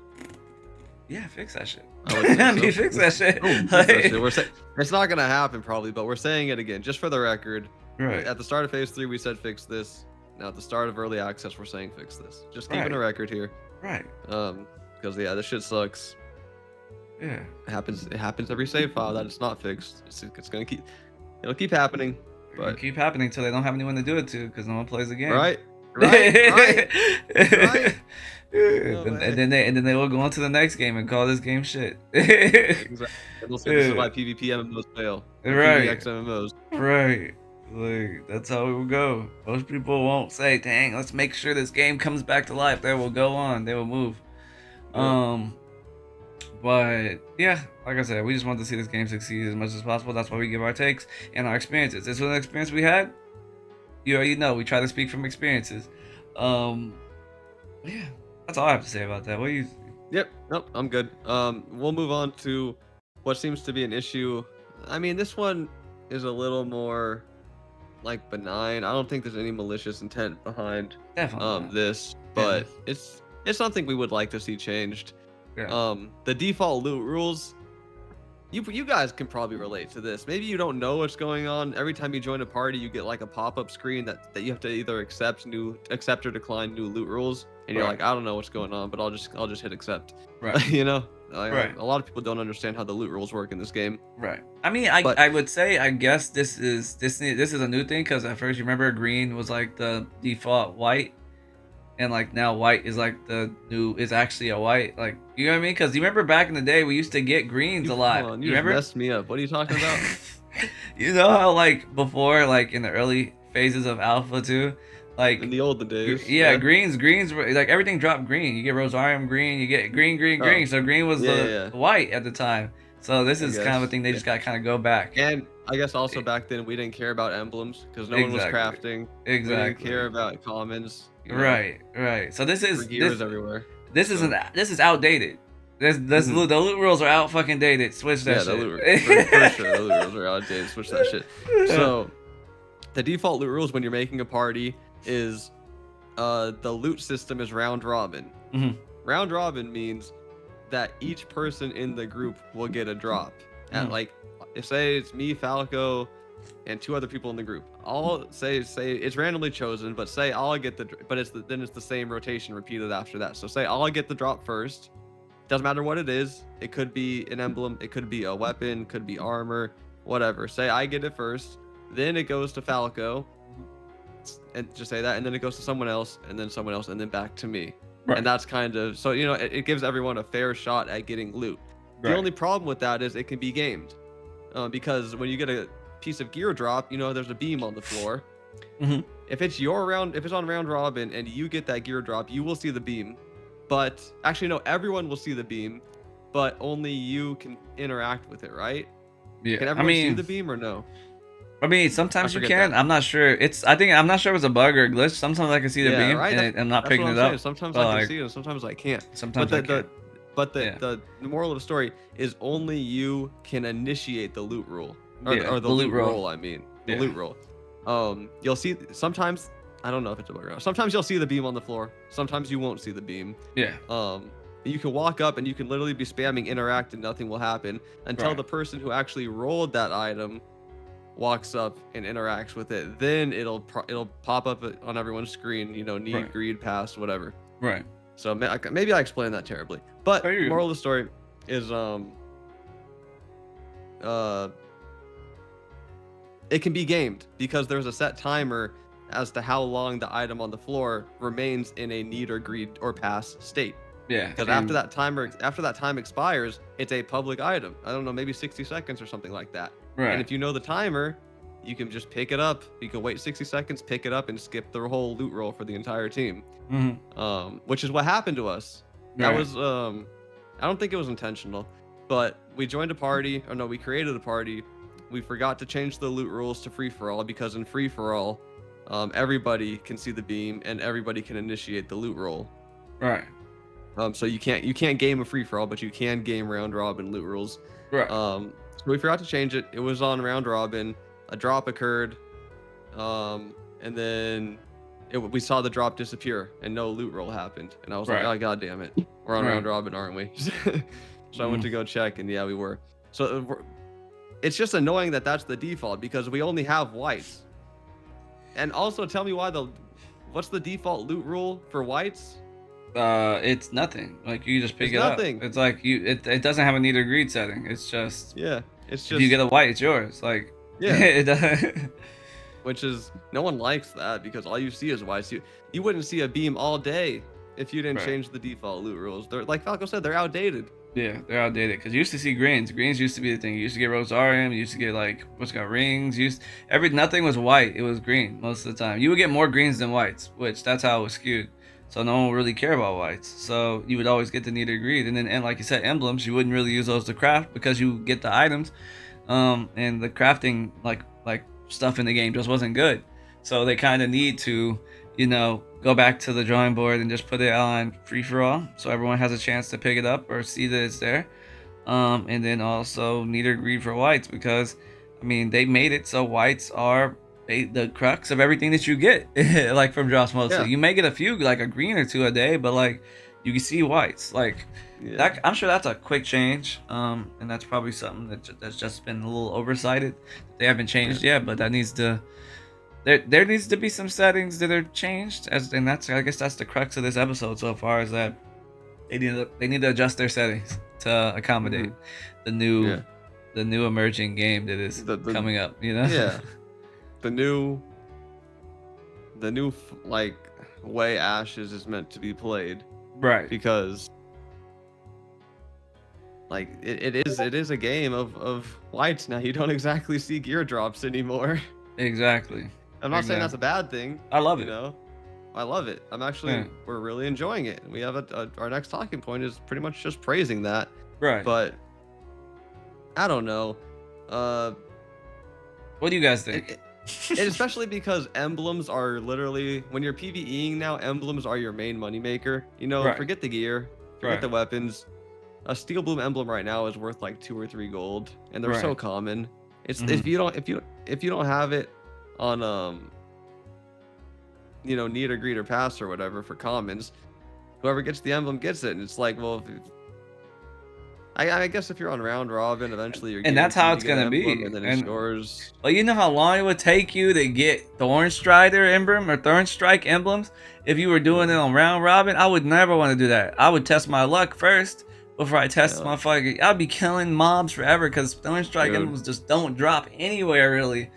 yeah, fix that shit. I would say I mean, so. fix that shit. Boom, fix that shit. It's not gonna happen probably, but we're saying it again, just for the record. Right. At the start of phase 3, we said fix this. Now at the start of early access, we're saying fix this. Just keeping a record here. Right. Because yeah, this shit sucks. Yeah. It happens every save file that it's not fixed. It'll keep happening. But But keep happening until they don't have anyone to do it to, because no one plays the game. right. And then they will go on to the next game and call this game shit. Exactly. And they'll say this is why PvP MMOs fail. Right. PvX MMOs. Right. Like, that's how it will go. Most people won't say, dang, let's make sure this game comes back to life. They will go on. They will move. Yeah. But yeah, like I said, we just want to see this game succeed as much as possible. That's why we give our takes and our experiences. This was an experience we had. You already know. We try to speak from experiences. Yeah, that's all I have to say about that. What do you think? Yep. Nope. I'm good. We'll move on to what seems to be an issue. I mean, this one is a little more like benign. I don't think there's any malicious intent behind this, but it's something we would like to see changed. Yeah. The default loot rules. You guys can probably relate to this. Maybe you don't know what's going on. Every time you join a party, you get like a pop-up screen that you have to either accept or decline new loot rules, and you're like, I don't know what's going on, but I'll just hit accept. Right. You know, right. A lot of people don't understand how the loot rules work in this game. Right. I mean, I would say, I guess this is a new thing, because at first, you remember, green was like the default white, and like now white is like is actually a white, like, you know what I mean? Because you remember back in the day, we used to get greens a lot. You remember? Messed me up. What are you talking about? You know how like before, like in the early phases of Alpha 2, like in the olden days. Yeah, greens were like, everything dropped green. You get Rosarium green, you get green. So green was the white at the time. So this is kind of a thing they just got to kind of go back. And I guess also back then we didn't care about emblems because no one was crafting. Exactly. We didn't care about commons. You know? Right. So this is everywhere. This is outdated. The loot rules are out fucking dated. Switch that shit. For sure, the loot rules are outdated. Switch that shit. So the default loot rules when you're making a party is the loot system is round robin. Mm-hmm. Round robin means that each person in the group will get a drop. And like, say it's me, Falco, and 2 other people in the group. I'll say it's randomly chosen, but say I'll get then it's the same rotation repeated after that. So say I'll get the drop first. Doesn't matter what it is. It could be an emblem, it could be a weapon, could be armor, whatever. Say I get it first, then it goes to Falco, and just say that, and then it goes to someone else, and then someone else, and then back to me. Right. And that's kind of, so you know, it gives everyone a fair shot at getting loot. Right. The only problem with that is it can be gamed, because when you get a piece of gear drop, you know, there's a beam on the floor. Mm-hmm. If it's on round robin and you get that gear drop, you will see the beam. But actually, no, everyone will see the beam, but only you can interact with it, right? Yeah. Can everyone see the beam or no? I mean, sometimes you can. I'm not sure. I'm not sure if it's a bug or a glitch. Sometimes I can see the beam, right? And I'm not picking it up. Sometimes I can see it, and sometimes I can't. Sometimes I can't. But the moral of the story is only you can initiate the loot rule. Or the loot roll, I mean. The loot roll. You'll see sometimes, I don't know if it's a bug or not. Sometimes you'll see the beam on the floor. Sometimes you won't see the beam. Yeah. You can walk up and you can literally be spamming interact and nothing will happen until the person who actually rolled that item walks up and interacts with it. Then it'll pop up on everyone's screen, you know, need, greed, pass, whatever. Right. So maybe I explained that terribly. But moral of the story is it can be gamed because there's a set timer as to how long the item on the floor remains in a need or greed or pass state. Yeah. Because after that time expires, it's a public item. I don't know, maybe 60 seconds or something like that. Right. And if you know the timer, you can just pick it up. You can wait 60 seconds, pick it up, and skip the whole loot roll for the entire team. Mm-hmm. Which is what happened to us. That was I don't think it was intentional, but we joined a party. Or no, we created a party. We forgot to change the loot rules to free for all because in free for all, everybody can see the beam and everybody can initiate the loot roll. Right. So you can't game a free for all, but you can game round robin loot rules. Right. So we forgot to change it. It was on round robin. A drop occurred, and then we saw the drop disappear and no loot roll happened, and I was like, Right. oh god damn it, we're on Right. round robin, aren't we? So I went to go check, and yeah, we were. So it's just annoying that that's the default because we only have whites. And also, tell me what's the default loot rule for whites? It's nothing. Like you just pick It's it nothing. up. It's like it doesn't have a need or greed setting. It's just it's just if you get a white, it's yours. Like it doesn't. Which is no one likes that because all you see is whites. You wouldn't see a beam all day if you didn't change the default loot rules. They're like Falco said, they're outdated. Yeah, they're outdated because you used to see greens. Greens used to be the thing. You used to get Rosarium. You used to get like what's got rings. Nothing was white. It was green most of the time. You would get more greens than whites, which that's how it was skewed. So no one would really care about whites. So you would always get the need or greed. And like you said, emblems, you wouldn't really use those to craft because you get the items. And the crafting like stuff in the game just wasn't good. So they kind of need to, go back to the drawing board and just put it on free for all so everyone has a chance to pick it up or see that it's there. And then also need or greed for whites because they made it so whites are the crux of everything that you get like from drops mostly. Yeah. You may get a few like a green or two a day, but like you can see whites like that. I'm sure that's a quick change, and that's probably something that's just been a little oversighted. They haven't changed yet, but that needs to there needs to be some settings that are changed, and that's, I guess that's the crux of this episode so far, is that they need to adjust their settings to accommodate the new emerging game that is coming up. Yeah, the new like way Ashes is meant to be played, right? Because like it is a game of whites now. You don't exactly see gear drops anymore. Exactly. I'm not saying that's a bad thing. I love it. I love it. I'm actually we're really enjoying it. We have our next talking point is pretty much just praising that. Right. But I don't know. What do you guys think? And especially because emblems are literally, when you're PvEing now, emblems are your main moneymaker. Forget the gear, forget the weapons. A steel bloom emblem right now is worth like 2 or 3 gold, and they're so common. It's if you don't have it on need or greed or pass or whatever for commons, whoever gets the emblem gets it, and it's like, well, I guess if you're on round robin, eventually you're, and that's how it's gonna be, and then it's yours. Well, you know how long it would take you to get Thorn Strider emblem or Thorn Strike emblems if you were doing it on round robin? I would never want to do that. I would test my luck first before I test my fucking. I'd be killing mobs forever because Thorn Strike emblems just don't drop anywhere really.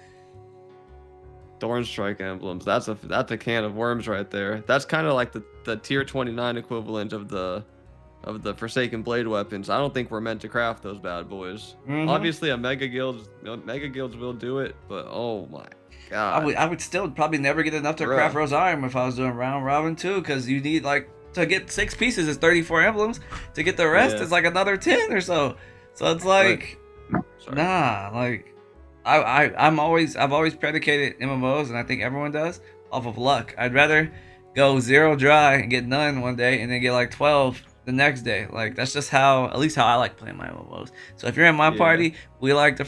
Thorn Strike emblems, that's a can of worms right there. That's kind of like the tier 29 equivalent of the Forsaken Blade weapons. I don't think we're meant to craft those bad boys. Obviously, a mega guilds will do it, but oh my god, I would still probably never get enough to craft Rosarium if I was doing round robin too, because you need like to get 6 pieces is 34 emblems. To get the rest is like another 10 or so. So it's like, nah, like. I've always predicated MMOs, and I think everyone does, off of luck. I'd rather go 0 dry and get none one day and then get like 12 the next day. Like that's just at least how I like playing my MMOs. So if you're in my party, we like to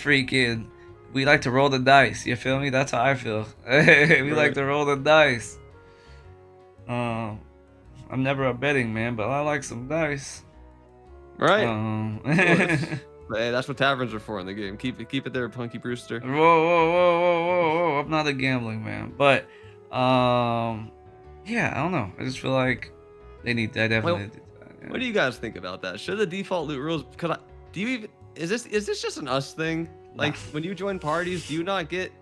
roll the dice. You feel me? That's how I feel. We like to roll the dice. I'm never a betting man, but I like some dice. Right. Hey, that's what taverns are for in the game. Keep it there, Punky Brewster. Whoa. I'm not a gambling man. But, yeah, I don't know. I just feel like they need that. Definitely. Yeah. What do you guys think about that? Should the default loot rules, is this just an us thing? Like, when you join parties, do you not get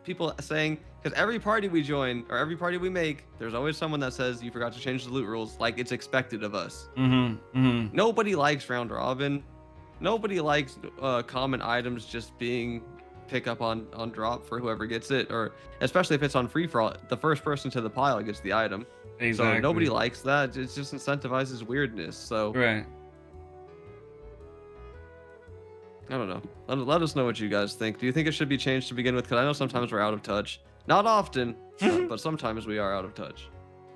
people saying, because every party we join, or every party we make, there's always someone that says, you forgot to change the loot rules, like it's expected of us. Nobody likes round robin. Nobody likes common items just being pick up on drop for whoever gets it, or especially if it's on free for all, the first person to the pile gets the item. Exactly. So nobody likes that. It just incentivizes weirdness. So right. I don't know. Let us know what you guys think. Do you think it should be changed to begin with? Because I know sometimes we're out of touch. Not often, but sometimes we are out of touch.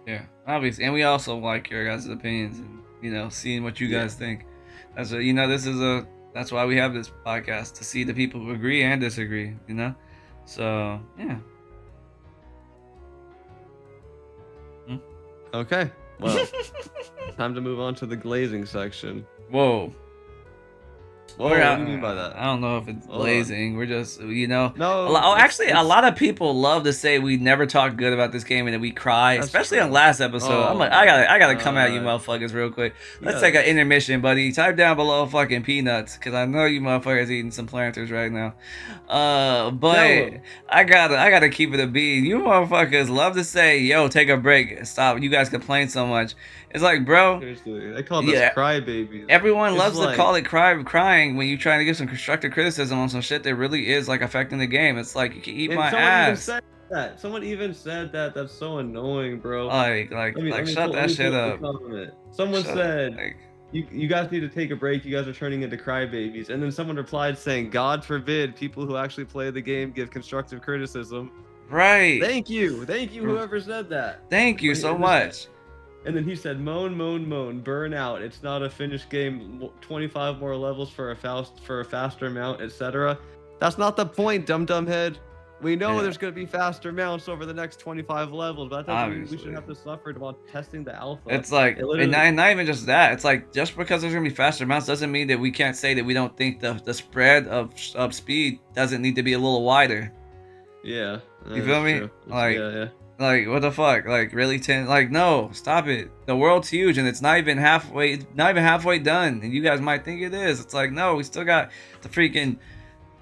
Yeah, obviously, and we also like your guys' opinions and seeing what you guys think. That's that's why we have this podcast, to see the people who agree and disagree, So yeah. Okay. Well, time to move on to the glazing section. Whoa. Whoa, what do you mean by that? I don't know if it's Hold blazing. We're just, No, actually, a lot of people love to say we never talk good about this game and that we cry, That's especially true. on last episode. I'm Oh like, I gotta my come at you God. motherfuckers real quick. Let's Yeah. take an intermission, buddy. Type down below fucking peanuts, because I know you motherfuckers eating some planters right now. But Tell 'em. I gotta keep it a beat. You motherfuckers love to say, yo, take a break. Stop. You guys complain so much. It's like, bro. Seriously, they call Yeah. us crybabies. Everyone It's loves to like- call it crying when you're trying to give some constructive criticism on some shit that really is like affecting the game. It's like, you can eat And my someone even ass. said that. Someone even said that. That's so annoying, bro. Like, shut that shit up. Someone Shut- said, like, you guys need to take a break. You guys are turning into crybabies. And then someone replied saying, God forbid people who actually play the game give constructive criticism. right. Thank you, whoever said that. Thank you so much. And then he said, moan, burn out. It's not a finished game. 25 more levels for a faster mount, etc. That's not the point, dum head. We know Yeah. there's going to be faster mounts over the next 25 levels, but that doesn't mean we Obviously. should have to suffer while testing the alpha. It's like, It literally- and not even just that. It's like, just because there's gonna be faster mounts doesn't mean that we can't say that we don't think the spread of speed doesn't need to be a little wider. Yeah. You feel me? True. Like- yeah. Like, what the fuck? Like, really? Like, no, stop it. The world's huge and it's not even halfway done. And you guys might think it is. It's like, no, we still got the freaking,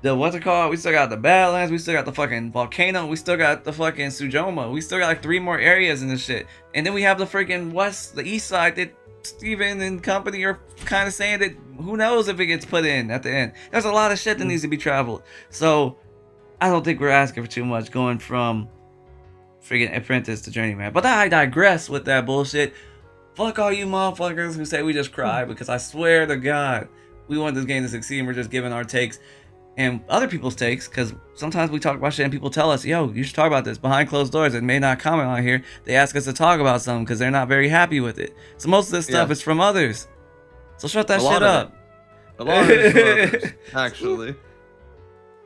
what's it called? We still got the Badlands. We still got the fucking volcano. We still got the fucking Sujoma. We still got like 3 more areas in this shit. And then we have the freaking the east side that Steven and company are kind of saying that who knows if it gets put in at the end. There's a lot of shit that needs to be traveled. So, I don't think we're asking for too much going from freaking apprentice to journeyman. But I digress with that bullshit. Fuck all you motherfuckers who say we just cry, because I swear to God, we want this game to succeed and we're just giving our takes and other people's takes, because sometimes we talk about shit and people tell us, yo, you should talk about this behind closed doors. It may not comment on here. They ask us to talk about something because they're not very happy with it. So most of this stuff is from others. So shut that shit up. A lot of it is from others, actually.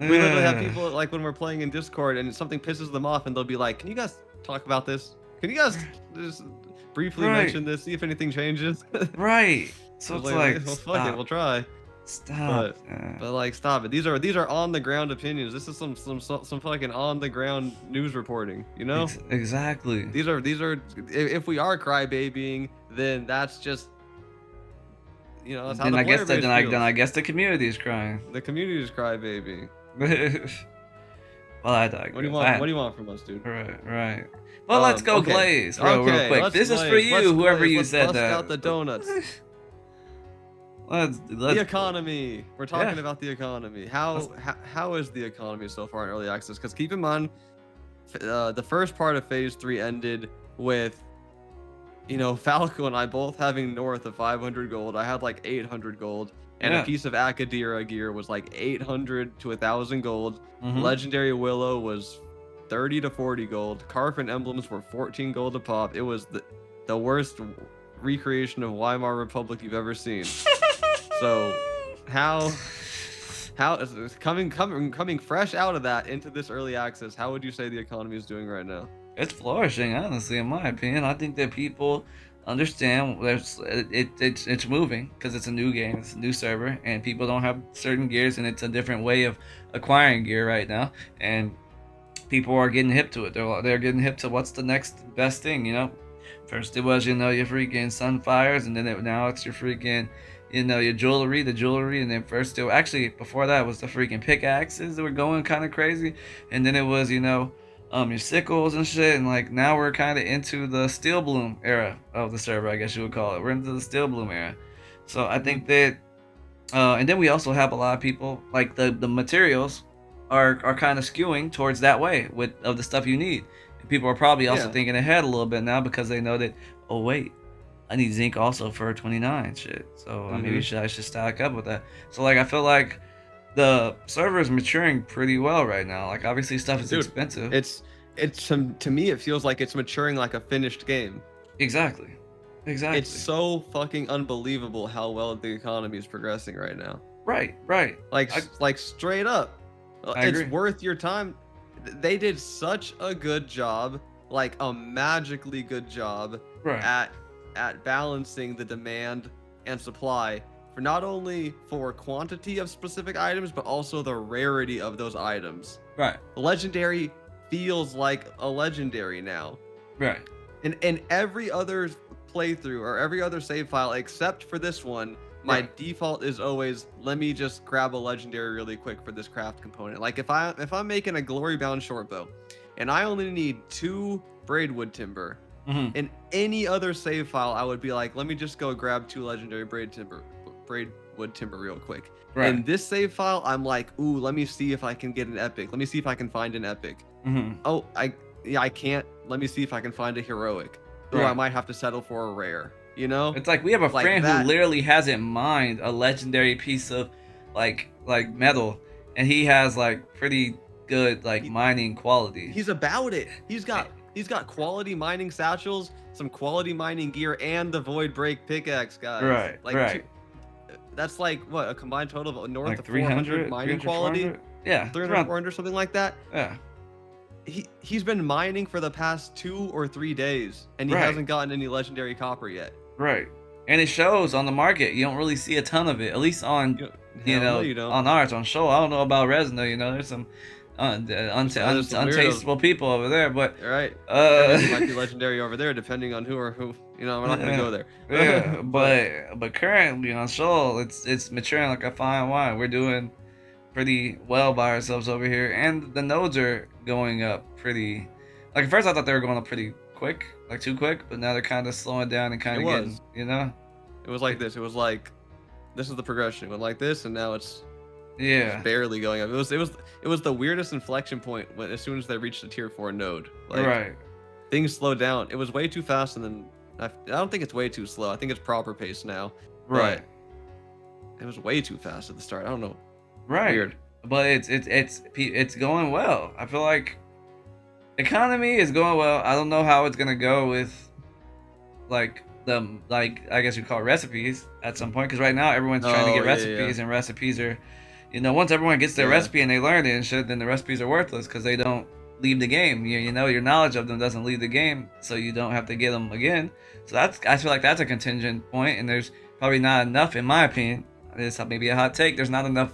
We literally have people, like, when we're playing in Discord and something pisses them off and they'll be like, can you guys talk about this? Can you guys just briefly mention this, see if anything changes? Right. So it's like, well, fuck it, we'll try. Stop. But like, stop it. These are on the ground opinions. This is some fucking on the ground news reporting. You know? Exactly. These are if we are crybabying, then that's just, you know, that's how then the I guess player base then feels. I guess the community is crying. The community is crybabying. Well, I digress. What do you want? What do you want from us, dude? Right. Well, let's go okay. glaze real quick. This is for you, Let's whoever glaze. you Let's said bust that. out the donuts. Let's The economy. We're talking about the economy. How is the economy so far in early access? Because keep in mind, the first part of phase 3 ended with, you know, Falco and I both having north of 500 gold. I had like 800 gold, and a piece of Akadira gear was like 800 to 1,000 gold. Legendary Willow was 30 to 40 gold. Carfin emblems were 14 gold a pop. It was the worst recreation of Weimar Republic you've ever seen. So, how is coming fresh out of that into this early access? How would you say the economy is doing right now? It's flourishing, honestly, in my opinion. I think that people understand it's moving because it's a new game, it's a new server, and people don't have certain gears, and it's a different way of acquiring gear right now, and people are getting hip to it. They're getting hip to what's the next best thing, you know. First it was, you know, your freaking Sunfires, and then now it's your freaking, you know, your jewelry, and then first actually before that was the freaking pickaxes that were going kind of crazy, and then it was, you know, your sickles and shit, and like now we're kind of into the Steel Bloom era of the server, I guess you would call it. We're into the Steel Bloom era. So I think that, and then we also have a lot of people, like the materials are kind of skewing towards that way of the stuff you need. And people are probably also thinking ahead a little bit now because they know that, oh wait, I need zinc also for 29 shit. So maybe I should stack up with that. So like I feel like the server is maturing pretty well right now. Like obviously stuff is expensive. It's to me it feels like it's maturing like a finished game. Exactly. It's so fucking unbelievable how well the economy is progressing right now. Right. Like straight up. I It's agree. worth your time. They did such a good job like a magically good job Right. at balancing the demand and supply for not only for quantity of specific items but also the rarity of those items. Right. Legendary feels like a legendary now. Right. In every other playthrough or every other save file except for this one, my default is always, let me just grab a legendary really quick for this craft component. Like if I'm making a glory bound short bow and I only need 2 braidwood timber, in any other save file I would be like, let me just go grab 2 legendary braidwood timber real quick. Right. In this save file, I'm like, ooh, let me see if I can get an epic. Let me see if I can find an epic. Oh, I can't. Let me see if I can find a heroic. Or I might have to settle for a rare. You know? It's like we have a friend who literally hasn't mined a legendary piece of like metal, and he has like pretty good mining quality. He's about it. He's got quality mining satchels, some quality mining gear, and the void break pickaxe, guys. Right. That's like what, a combined total of north like of 400 mining quality. 400? Yeah, 300, 400, something like that. Yeah. He's been mining for the past 2 or 3 days, and he hasn't gotten any legendary copper yet. Right, and it shows on the market. You don't really see a ton of it, at least on on ours on show. I don't know about Resno. There's some untastable people over there, but it might be legendary over there, depending on who or who. We're not gonna go there. Yeah, but currently on show, it's maturing like a fine wine. We're doing pretty well by ourselves over here, and the nodes are going up pretty. Like at first, I thought they were going up pretty quick, like too quick, but now they're kind of slowing down and kind of getting, It was like this. It was like, this is the progression. It went like this, and now it's barely going up. It was the weirdest inflection point when as soon as they reached the tier 4 node. Like, things slowed down. It was way too fast, and then I don't think it's way too slow. I think it's proper pace now. Right. It was way too fast at the start. I don't know. Right. Weird. But it's going well. I feel like economy is going well. I don't know how it's gonna go with I guess you call it recipes at some point, because right now everyone's trying to get recipes, and recipes are, once everyone gets their recipe and they learn it and shit, then the recipes are worthless because they don't leave the game. Your knowledge of them doesn't leave the game, so you don't have to get them again. So I feel like that's a contingent point, and there's probably not enough, in my opinion. This may be a hot take. There's not enough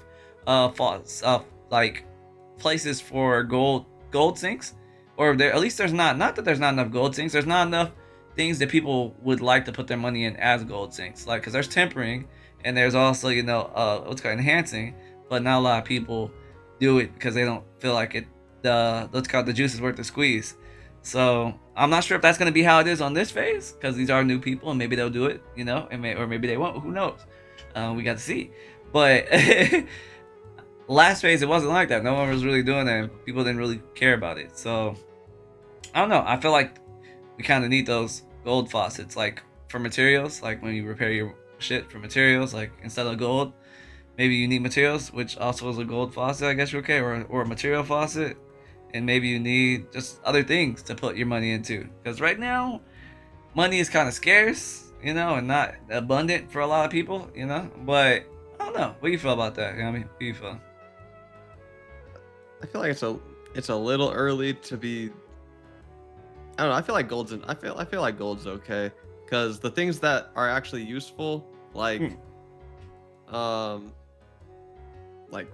places for gold sinks, or there at least there's not that there's not enough gold sinks. There's not enough things that people would like to put their money in as gold sinks, because there's tempering and there's also what's called enhancing, but not a lot of people do it because they don't feel like the juice is worth the squeeze. So I'm not sure if that's going to be how it is on this phase, because these are new people and maybe they'll do it, or maybe they won't. Who knows? We got to see. But last phase it wasn't like that. No one was really doing that, and people didn't really care about it. So I don't know. I feel like we kind of need those gold faucets, like for materials, like when you repair your shit for materials, like instead of gold, maybe you need materials, which also is a gold faucet, I guess you're okay, or a material faucet, and maybe you need just other things to put your money into, because right now money is kind of scarce, and not abundant for a lot of people, but I don't know. What do you feel about that, Yommi? What do you feel? I feel like it's a little early to be. I don't know. I feel like gold's okay, because the things that are actually useful, like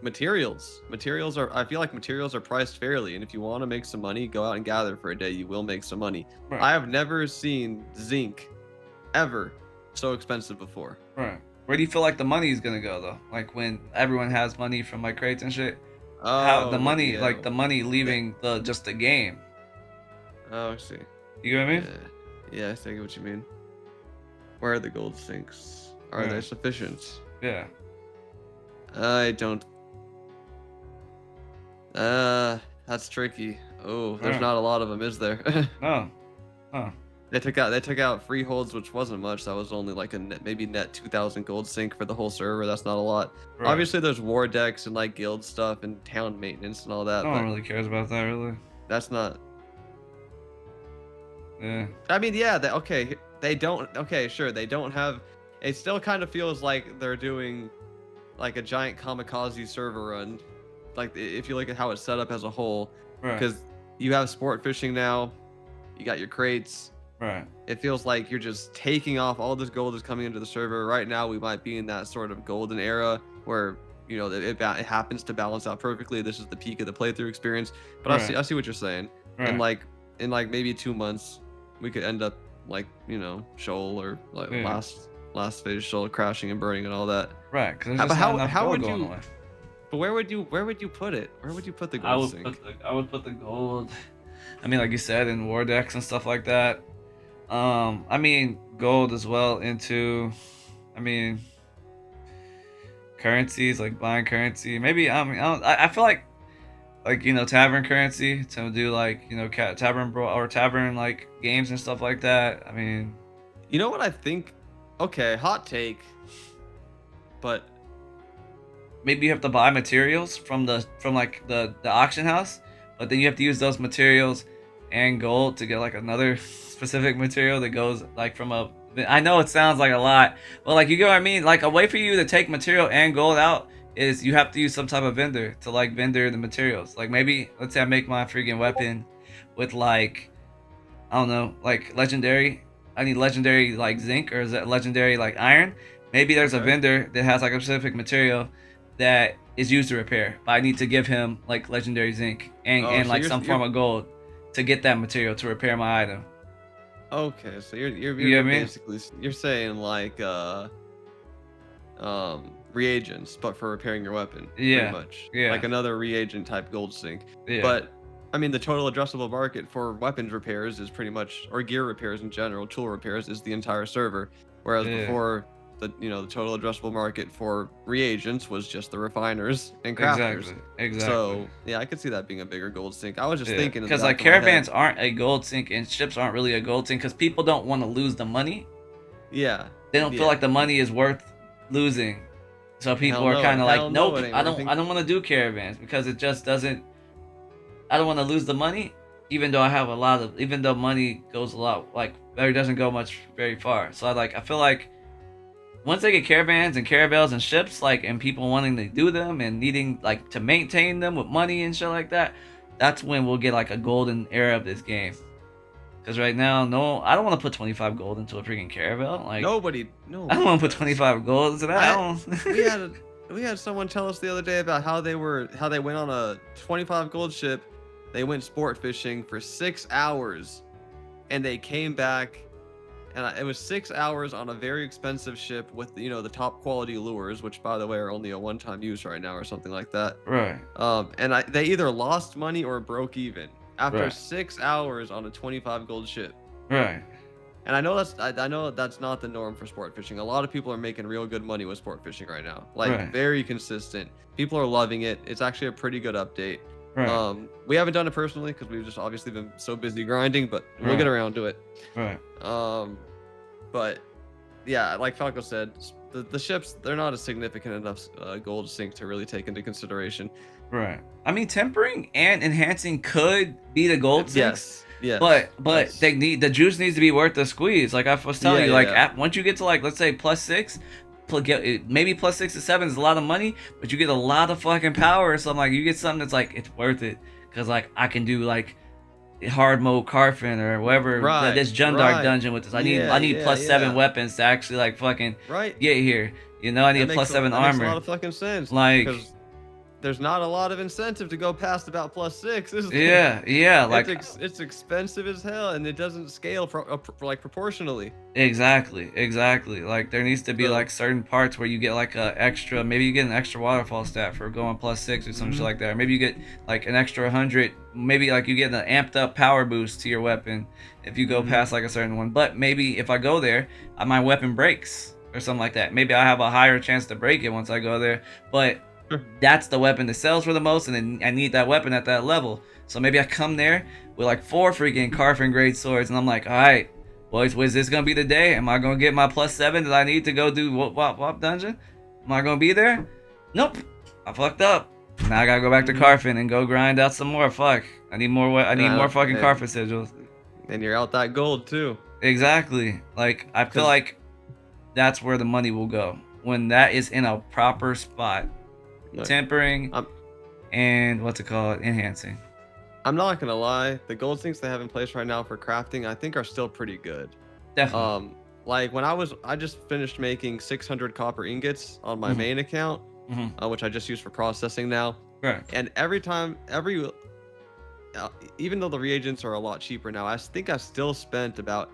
materials. I feel like materials are priced fairly, and if you want to make some money, go out and gather for a day. You will make some money. Right. I have never seen zinc ever so expensive before. Right. Where do you feel like the money is gonna go though? Like when everyone has money from crates and shit. How the money, the money leaving the game. Oh, I see. You know what I mean? Yeah, I think what you mean. Where are the gold sinks? Are they sufficient? Yeah. I don't. That's tricky. Oh, there's not a lot of them, is there? No. Huh. They took out freeholds, which wasn't much. That was only like maybe net 2,000 gold sink for the whole server. That's not a lot. Right. Obviously, there's war decks and guild stuff and town maintenance and all that. No one really cares about that, really. That's not. Yeah. I mean, they don't. Okay, sure, they don't have. It still kind of feels like they're doing like a giant kamikaze server run. Like if you look at how it's set up as a whole, because you have sport fishing now. you got your crates. Right. It feels like you're just taking off all this gold that's coming into the server. Right now, we might be in that sort of golden era where, you know, it happens to balance out perfectly. This is the peak of the playthrough experience. But Right. I see what you're saying. Right. And like in like maybe 2 months, we could end up like, you know, Shoal or like last phase Shoal crashing and burning and all that. Right. Because there's just not enough gold going away. But where would you put it? Where would you put the gold sink? I would put the gold. I mean, like you said, in war decks and stuff like that. I mean, gold as well into, I mean, currencies, like buying currency. Maybe I feel like you know, tavern currency to do like, you know, tavern or tavern like games and stuff like that. I mean, you know what I think? Okay, hot take, but maybe you have to buy materials from the auction house, but then you have to use those materials and gold to get like another specific material that goes like from a. I know it sounds like a lot, but like, you get what I mean. Like, a way for you to take material and gold out is you have to use some type of vendor to like vendor the materials. Like, maybe let's say I make my freaking weapon with like, I don't know, like legendary. I need legendary like zinc, or is it legendary like iron? Maybe there's a vendor that has like a specific material that is used to repair, but I need to give him like legendary zinc and like some form of gold to get that material to repair my item. Okay, so you're basically you're saying like reagents, but for repairing your weapon. Yeah, pretty much. Yeah, like another reagent type gold sink. Yeah. But I mean, the total addressable market for weapons repairs is pretty much, or gear repairs in general, tool repairs is the entire server. Whereas before, the total addressable market for reagents was just the refiners and crafters. Exactly. So yeah, I could see that being a bigger gold sink. I was just thinking, because like caravans aren't a gold sink and ships aren't really a gold sink because people don't want to lose the money. Yeah. They don't feel like the money is worth losing. So people are kind of like, nope, I don't want to do caravans because it just doesn't. I don't want to lose the money, even though I have even though money goes a lot, like, it doesn't go very far. So I feel like once they get caravans and caravels and ships, like, and people wanting to do them and needing like to maintain them with money and shit like that, that's when we'll get like a golden era of this game. Because right now, no, I don't want to put 25 gold into a freaking caravel. Like, no. I don't want to put 25 gold into that. We had someone tell us the other day about how they went on a 25 gold ship. They went sport fishing for 6 hours, and they came back, and it was 6 hours on a very expensive ship with, you know, the top quality lures, which by the way are only a one-time use right now or something like that. Right. And they either lost money or broke even after 6 hours on a 25 gold ship. Right. And I know that's not the norm for sport fishing. A lot of people are making real good money with sport fishing right now. Like, very consistent. People are loving it. It's actually a pretty good update. Right. We haven't done it personally because we've just obviously been so busy grinding, but we'll get around to it. Right. But yeah, like Falco said, the ships, they're not a significant enough gold sink to really take into consideration. Right. I mean, tempering and enhancing could be the gold sinks. Yes. But the juice needs to be worth the squeeze. Like I was telling you, once you get to like, let's say +6, maybe +6 to 7 is a lot of money, but you get a lot of fucking power or something. Like, you get something that's like, it's worth it because like I can do like hard mode Carfin or whatever, this Jundark dungeon with this. I need +7 weapons to actually like fucking get here. You know, I need a +7 armor. Makes a lot of fucking sense. Like, because there's not a lot of incentive to go past about +6, is there? Yeah. Like, it's expensive as hell, and it doesn't scale proportionally. Exactly. Like, there needs to be like certain parts where you get like maybe you get an extra waterfall stat for going +6 or some shit like that. Or maybe you get like an extra 100. Maybe like you get an amped up power boost to your weapon if you go past like a certain one. But maybe if I go there, my weapon breaks or something like that. Maybe I have a higher chance to break it once I go there. But that's the weapon that sells for the most, and then I need that weapon at that level. So maybe I come there with like 4 freaking Carfin grade swords, and I'm like, all right, boys, is this gonna be the day? Am I gonna get my +7 that I need to go do wop dungeon? Am I gonna be there? Nope, I fucked up. Now I gotta go back to Carfin and go grind out some more. Fuck, I need more. I need more fucking Carfin sigils. And you're out that gold too. Exactly. Like, I feel like that's where the money will go when that is in a proper spot. Tempering and enhancing. I'm not gonna lie, the gold sinks they have in place right now for crafting, I think are still pretty good. Definitely. Like I just finished making 600 copper ingots on my Hmm. main account, Hmm. which I just use for processing now. Right. And even though the reagents are a lot cheaper now, I think I still spent about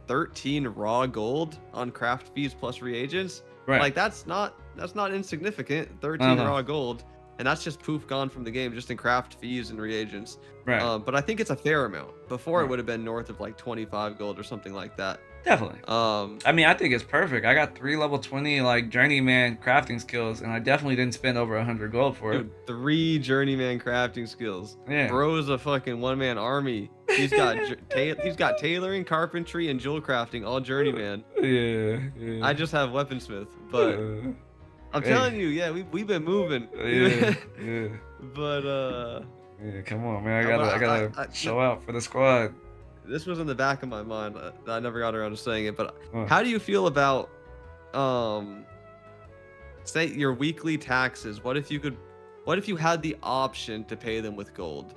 13 raw gold on craft fees plus reagents. Right. Like that's not insignificant. I 13 don't know. raw gold, and that's just poof gone from the game just in craft fees and reagents. Right. But I think it's a fair amount. Before it Right. would have been north of like 25 gold or something like that. Definitely. I mean, I think it's perfect. I got 3 level 20 like journeyman crafting skills, and I definitely didn't spend over 100 gold for it. Dude, 3 journeyman crafting skills. Yeah. Bro's a fucking one-man army. He's got he's got tailoring, carpentry, and jewel crafting, all journeyman. Yeah. I just have weaponsmith, but I'm telling you, yeah, we've been moving. Yeah. Yeah. But Yeah. Come on, man. I gotta show out for the squad. this was in the back of my mind. I never got around to saying it, but Huh. how do you feel about say your weekly taxes? What if you had the option to pay them with gold?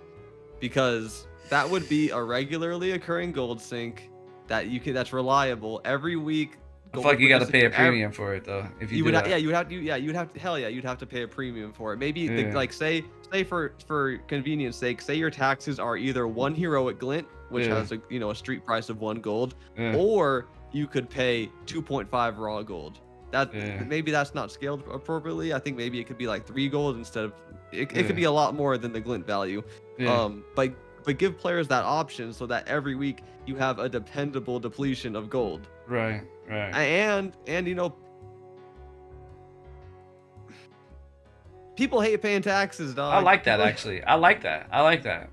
Because that would be a regularly occurring gold sink that's reliable every week. I feel like you got to pay a premium for it though. If you do that. you'd have to you'd have to pay a premium for it. Maybe Yeah. like say for convenience sake, say your taxes are either 1 heroic glint, which Yeah. has a street price of 1 gold, Yeah. or you could pay 2.5 raw gold. That Yeah. maybe that's not scaled appropriately. I think maybe it could be like 3 gold instead of it Yeah. could be a lot more than the glint value. Yeah. But give players that option so that every week you have a dependable depletion of gold. Right. Right. And people hate paying taxes, dog. I like that actually. I like that.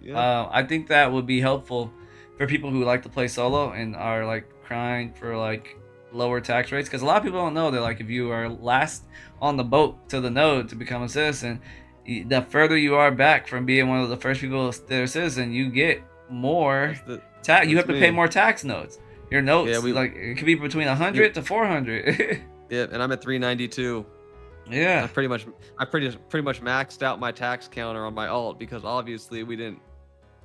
Yeah. I think that would be helpful for people who like to play solo and are like crying for like lower tax rates, because a lot of people don't know that like if you are last on the boat to the node to become a citizen, the further you are back from being one of the first people that are citizen, you get more tax. You have to pay more tax notes. Your notes, like it could be between 100 to 400. Yeah, and I'm at 392. Yeah. I pretty much maxed out my tax counter on my alt because obviously we didn't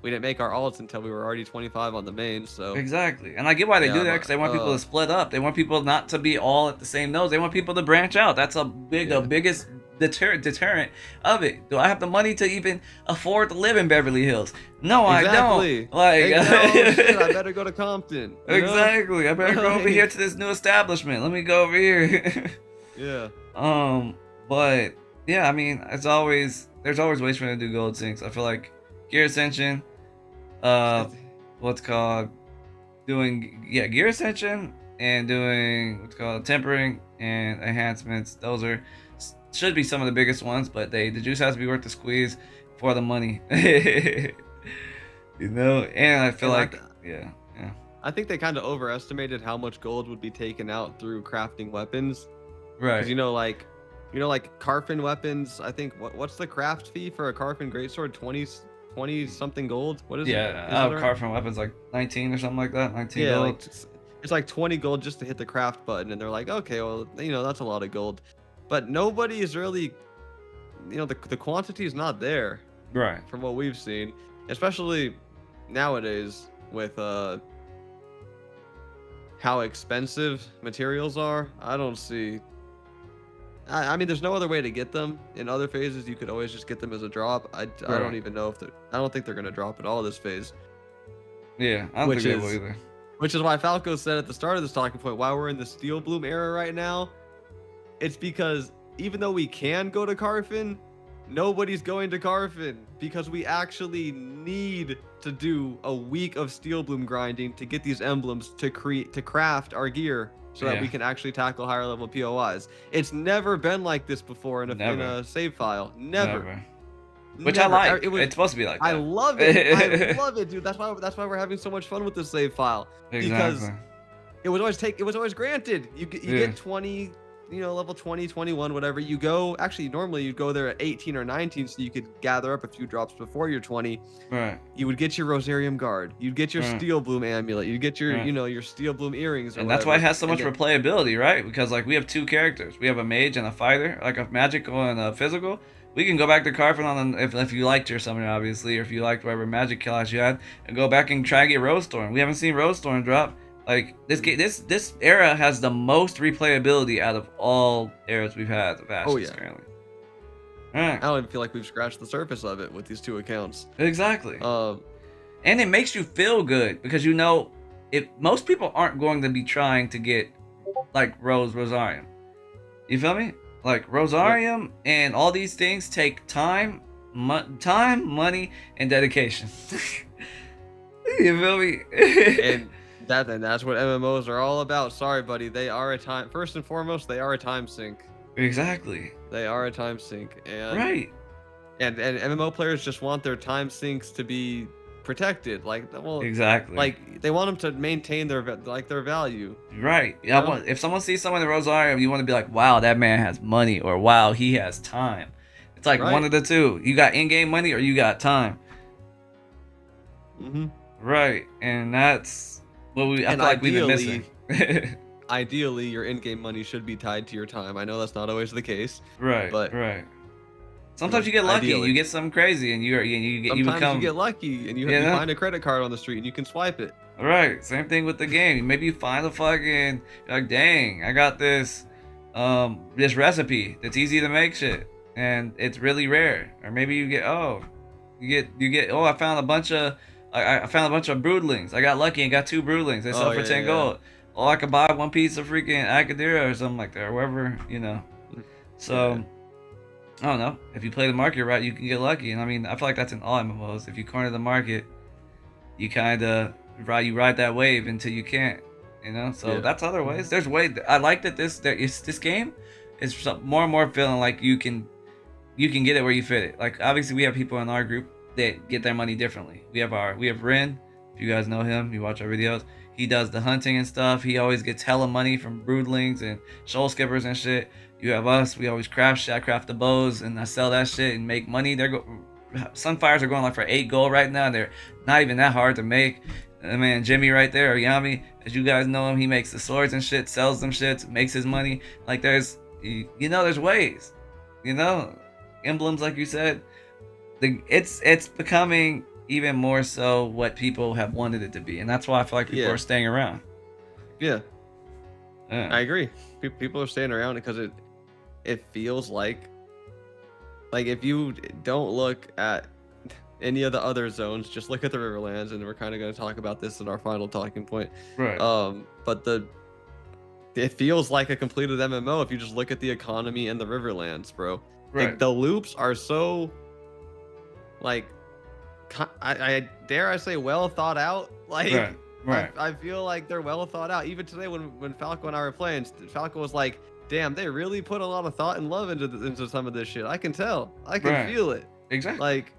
make our alts until we were already 25 on the main. So exactly, and I get why they do that, because they want people to split up. They want people not to be all at the same nodes. They want people to branch out. That's the biggest deterrent of it. Do I have the money to even afford to live in Beverly Hills? No, exactly. I don't. Like, hey, shit, I better go to Compton. Exactly. I better go over here to this new establishment. Let me go over here. Yeah. But yeah, I mean, there's always ways for them to do gold sinks. I feel like Gear Ascension, doing Gear Ascension and doing what's called tempering and enhancements. Those should be some of the biggest ones, but the juice has to be worth the squeeze for the money. And I feel yeah. I think they kind of overestimated how much gold would be taken out through crafting weapons. Right. Because like Carfin weapons, I think what's the craft fee for a Carfin greatsword? 20 something gold? What is it? Carfin weapons like 19 or something like that. 19 gold. Like, it's like 20 gold just to hit the craft button, and they're like, okay, well, that's a lot of gold. But nobody is really, the quantity is not there. Right. From what we've seen, especially nowadays with how expensive materials are. I don't see. I mean, there's no other way to get them. In other phases, you could always just get them as a drop. I don't even know I don't think they're gonna drop at all this phase. Yeah, I don't think they will either. Which is why Falco said at the start of this talking point, why we're in the Steel Bloom era right now. It's because even though we can go to Carfin, nobody's going to Carfin because we actually need to do a week of Steel Bloom grinding to get these emblems to craft our gear so that we can actually tackle higher level POIs. It's never been like this before in a save file. Never. Which I like. It's supposed to be like that. I love it. I love it, dude. That's why we're having so much fun with this save file. Because it was always granted. You get 20, level 20, 21, whatever. You go, actually normally you'd go there at 18 or 19 so you could gather up a few drops before you're 20. Right. You would get your Rosarium Guard. You'd get your Steel Bloom amulet. You'd get your, your Steel Bloom earrings. And that's why it has so much replayability, right? Because like we have 2 characters. We have a mage and a fighter, like a magical and a physical. We can go back to Carpet on if you liked your summoner, obviously, or if you liked whatever magic class you had, and go back and try to get Rosestorm. We haven't seen Rosestorm drop. Like this era has the most replayability out of all eras we've had of Ashes currently. All right. I don't even feel like we've scratched the surface of it with these 2 accounts. Exactly. And it makes you feel good because you know, if most people aren't going to be trying to get like Rosarium. You feel me? Like Rosarium and all these things take time, money, and dedication. You feel me? and that's what MMOs are all about. Sorry, buddy. They are first and foremost, they are a time sink. Exactly. They are a time sink. And right. And MMO players just want their time sinks to be protected. Like, well, exactly. Like they want them to maintain their value. Right. Yeah. If someone sees someone in Rosarium, you want to be like, wow, that man has money, or wow, he has time. It's like one of the two. You got in-game money, or you got time. Mm-hmm. Right. And that's what I feel like we've been missing. Ideally, your in-game money should be tied to your time. I know that's not always the case. Right. But right. Sometimes you get lucky, you get something crazy, and you get lucky, and you find a credit card on the street, and you can swipe it. Right. Same thing with the game. Maybe you find a fucking like, dang, I got this recipe that's easy to make shit, and it's really rare. Or maybe you get I found a bunch of broodlings. I got lucky and got 2 broodlings. They sell for 10 gold. Oh, I could buy 1 piece of freaking Akadira or something like that, or wherever, you know. So. Yeah. I don't know. If you play the market right, you can get lucky. And I mean, I feel like that's in all MMOs. If you corner the market, you kind of ride that wave until you can't, you know? So that's other ways. There's ways. I like that this game is more and more feeling like you can get it where you fit it. Like, obviously, we have people in our group that get their money differently. We have Ren. If you guys know him, you watch our videos. He does the hunting and stuff. He always gets hella money from broodlings and shoal skippers and shit. You have us. We always craft shit. I craft the bows and I sell that shit and make money. Sunfires are going like for 8 gold right now. They're not even that hard to make. Man, Jimmy right there, or Yommi, as you guys know him, he makes the swords and shit, sells them shits, makes his money. Like there's ways. You know, emblems like you said. It's becoming even more so what people have wanted it to be, and that's why I feel like people are staying around. Yeah, I agree. People are staying around because it feels like if you don't look at any of the other zones, just look at the Riverlands, and we're kind of going to talk about this in our final talking point. Right. But it feels like a completed MMO if you just look at the economy and the Riverlands, bro. Right. Like, the loops are so I dare I say well thought out. Like, right. I feel like they're well thought out. Even today when Falco and I were playing, Falco was like, damn, they really put a lot of thought and love into some of this shit. I can tell. I can feel it. Exactly. Like,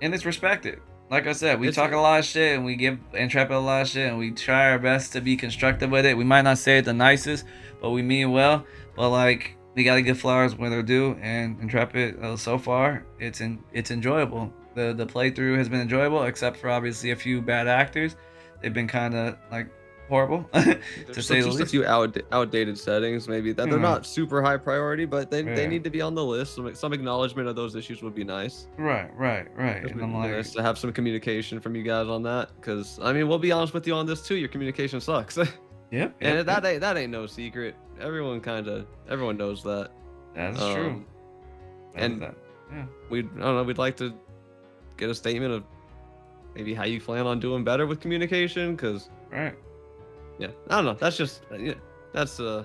and it's respected. Like I said, we talk a lot of shit and we give Intrepid a lot of shit and we try our best to be constructive with it. We might not say it the nicest, but we mean well. But like, we gotta give flowers when they're due, and Intrepid so far it's enjoyable. The playthrough has been enjoyable, except for obviously a few bad actors. They've been kind of like horrible to say the least. A few outdated settings, maybe that they're not super high priority, but they need to be on the list. Some acknowledgement of those issues would be nice. Right. And I'm like, nice to have some communication from you guys on that, because I mean, we'll be honest with you on this too. Your communication sucks. Yep. And that ain't no secret. Everyone knows that. That's true. And we'd like to get a statement of maybe how you plan on doing better with communication, because I don't know. That's just that's an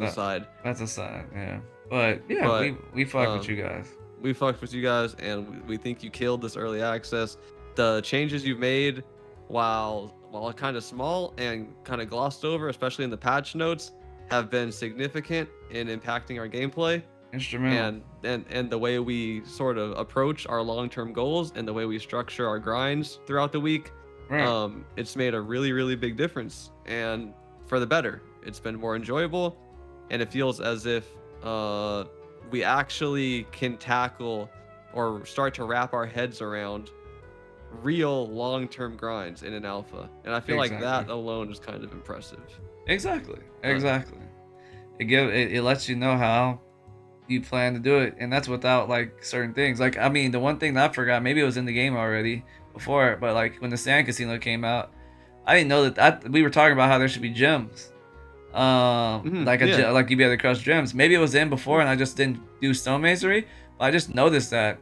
aside. That's a side, yeah. But yeah, we fuck with you guys. We fucked with you guys, and we think you killed this early access. The changes you've made, while kind of small and kind of glossed over, especially in the patch notes, have been significant in impacting our gameplay. Instrumental. And the way we sort of approach our long-term goals and the way we structure our grinds throughout the week. Right. It's made a really, really big difference, and for the better. It's been more enjoyable, and it feels as if we actually can tackle or start to wrap our heads around real long-term grinds in an alpha, and I feel like that alone is kind of impressive. Exactly. It lets you know how you plan to do it, and that's without like certain things. Like I mean, the one thing that I forgot, maybe it was in the game already before, but like when the Sand Casino came out, I didn't know that we were talking about how there should be gems. Like Yeah. like you'd be able to crush gems. Maybe it was in before, and I just didn't do stonemasonry. But I just noticed that,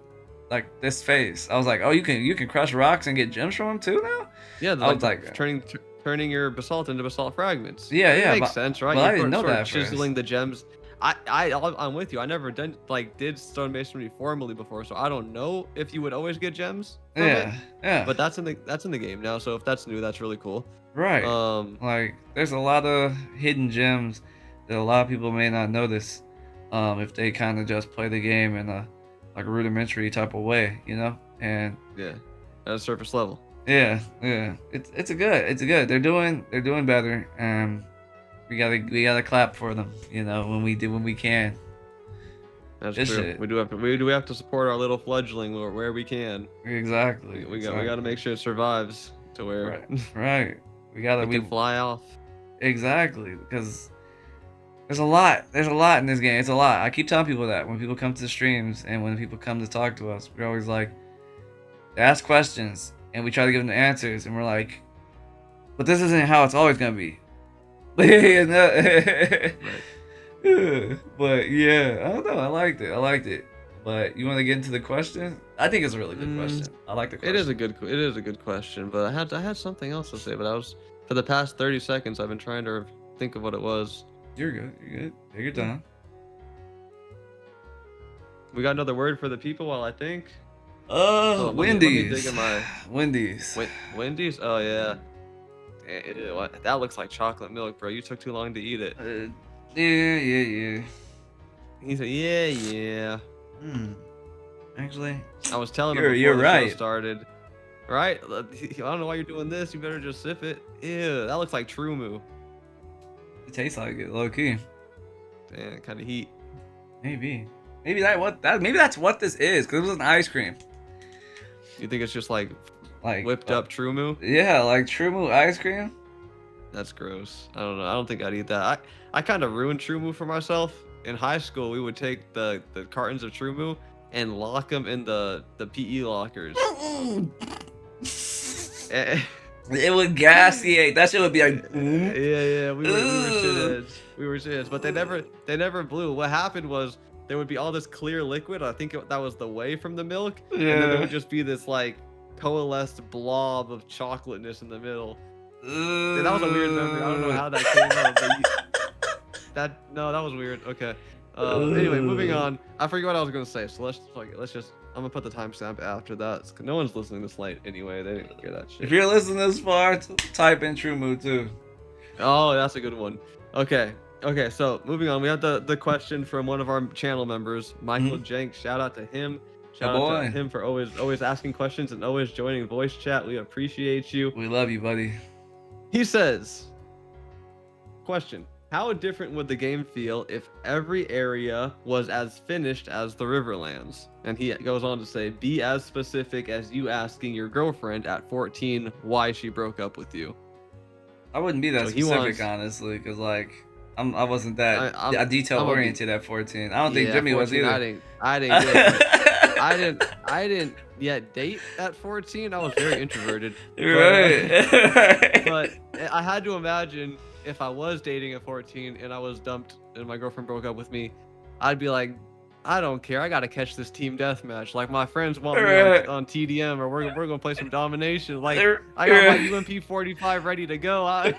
like this phase, I was like, oh, you can crush rocks and get gems from them too now. Yeah, I like was like, turning your basalt into basalt fragments. yeah, It yeah, makes sense, right? but I You're didn't know sort that of at first. chiseling the gems. I'm with you. I never did stonemasonry formally before, so I don't know if you would always get gems from it. Yeah, yeah, But that's in the game now. So if that's new, that's really cool. right. Um, Like, there's a lot of hidden gems that a lot of people may not notice, if they kind of just play the game in a like rudimentary type of way, you know. And yeah, at a surface level. yeah, yeah, it's a good. They're doing better. We gotta clap for them, you know, when we can. That's This true. shit. We do have to support our little fledgling where we can. Exactly. We gotta make sure it survives to where Right. Right. We gotta it we can fly off. exactly because there's a lot. There's a lot in this game. It's a lot. I keep telling people that when people come to the streams and when people come to talk to us, we're always like, they ask questions and we try to give them the answers, and we're like, but this isn't how it's always gonna be. You know? Right. But yeah, I don't know. I liked it. I liked it. But you want to get into the question? I think it's a really good question. I like the question. It is a good question, but I had something else to say, but I was for the past 30 seconds I've been trying to think of what it was. You're good. You're good. Take your time. We got another word for the people while I think. Let me Wendy's. dig in my Wendy's. Wendy's. Oh yeah. That looks like chocolate milk, bro. You took too long to eat it. Yeah. He said, yeah. Hmm. Actually, I was telling him you're before the right. show started. Right? I don't know why you're doing this. You better just sip it. Ew, that looks like True Moo. It tastes like it, low key. Damn, kind of heat. Maybe maybe that's what this is, because it was an ice cream. You think it's just like Like whipped up True Moo? Yeah, like True Moo ice cream. That's gross. I don't know. I don't think I'd eat that. I kind of ruined True Moo for myself. In high school, we would take the cartons of True Moo and lock them in the PE lockers. Eh, It would gaseate. That shit would be like. yeah. We were shitheads. We were shitheads, but they never blew. What happened was there would be all this clear liquid. I think that was the whey from the milk, and then there Yeah. would just be this like coalesced blob of chocolateness in the middle. Dude, that was a weird memory. I don't know how that came up, but that was weird. Okay. Anyway, moving on. I forget what I was gonna say. So let's just. I'm gonna put the timestamp after that. 'Cause no one's listening this late anyway. They didn't hear that shit. If you're listening this far, type in True Moo too. Oh, that's a good one. Okay. So moving on, we have the question from one of our channel members, Michael Jenks. Shout out to him. Shout out to him for always asking questions and always joining voice chat. We appreciate you. We love you, buddy. He says, question: how different would the game feel if every area was as finished as the Riverlands? And he goes on to say, be as specific as you asking your girlfriend at 14 why she broke up with you. I wouldn't be that So he specific, wants- honestly, because like I wasn't that I'm detail gonna be- oriented at 14. I don't think Yeah, Jimmy was 14, either. I didn't get I didn't yet date at 14. I was very introverted. Right. But I had to imagine if I was dating at 14 and I was dumped and my girlfriend broke up with me, I'd be like, I don't care. I gotta catch this team deathmatch. Like my friends want me on TDM, or we're gonna play some domination. Like I got my UMP 45 ready to go. I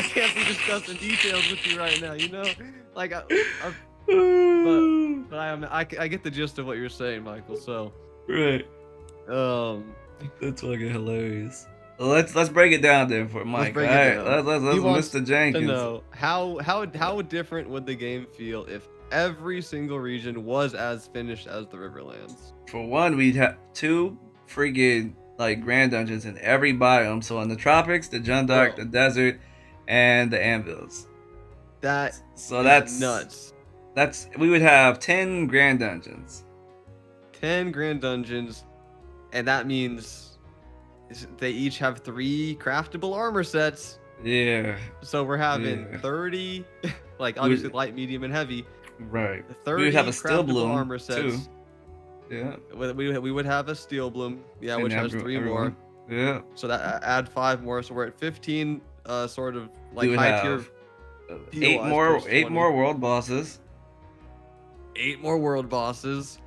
can't be discussing details with you right now. You know, like but I get the gist of what you're saying, Michael. So Right. That's fucking hilarious. Well, let's break it down then for Mike. break All it right, down. let's He wants Mr. Jenkins. to know how different would the game feel if every single region was as finished as the Riverlands? For one, we'd have 2 freaking like grand dungeons in every biome. So in the tropics, the Jundark, Bro. the desert, and the anvils. That's That's nuts. we would have 10 grand dungeons. 10 grand dungeons, and that means they each have 3 craftable armor sets. Yeah. So we're having Yeah. 30, like obviously light, medium, and heavy. Right. 30 We would have a steel craftable bloom armor too. sets. Yeah. We would have a steel bloom, yeah, And which has 3 more. everyone. Yeah. So that add 5 more, so we're at 15. Sort of We like would high tier have POIs plus 8 20. more world bosses. 8 more world bosses.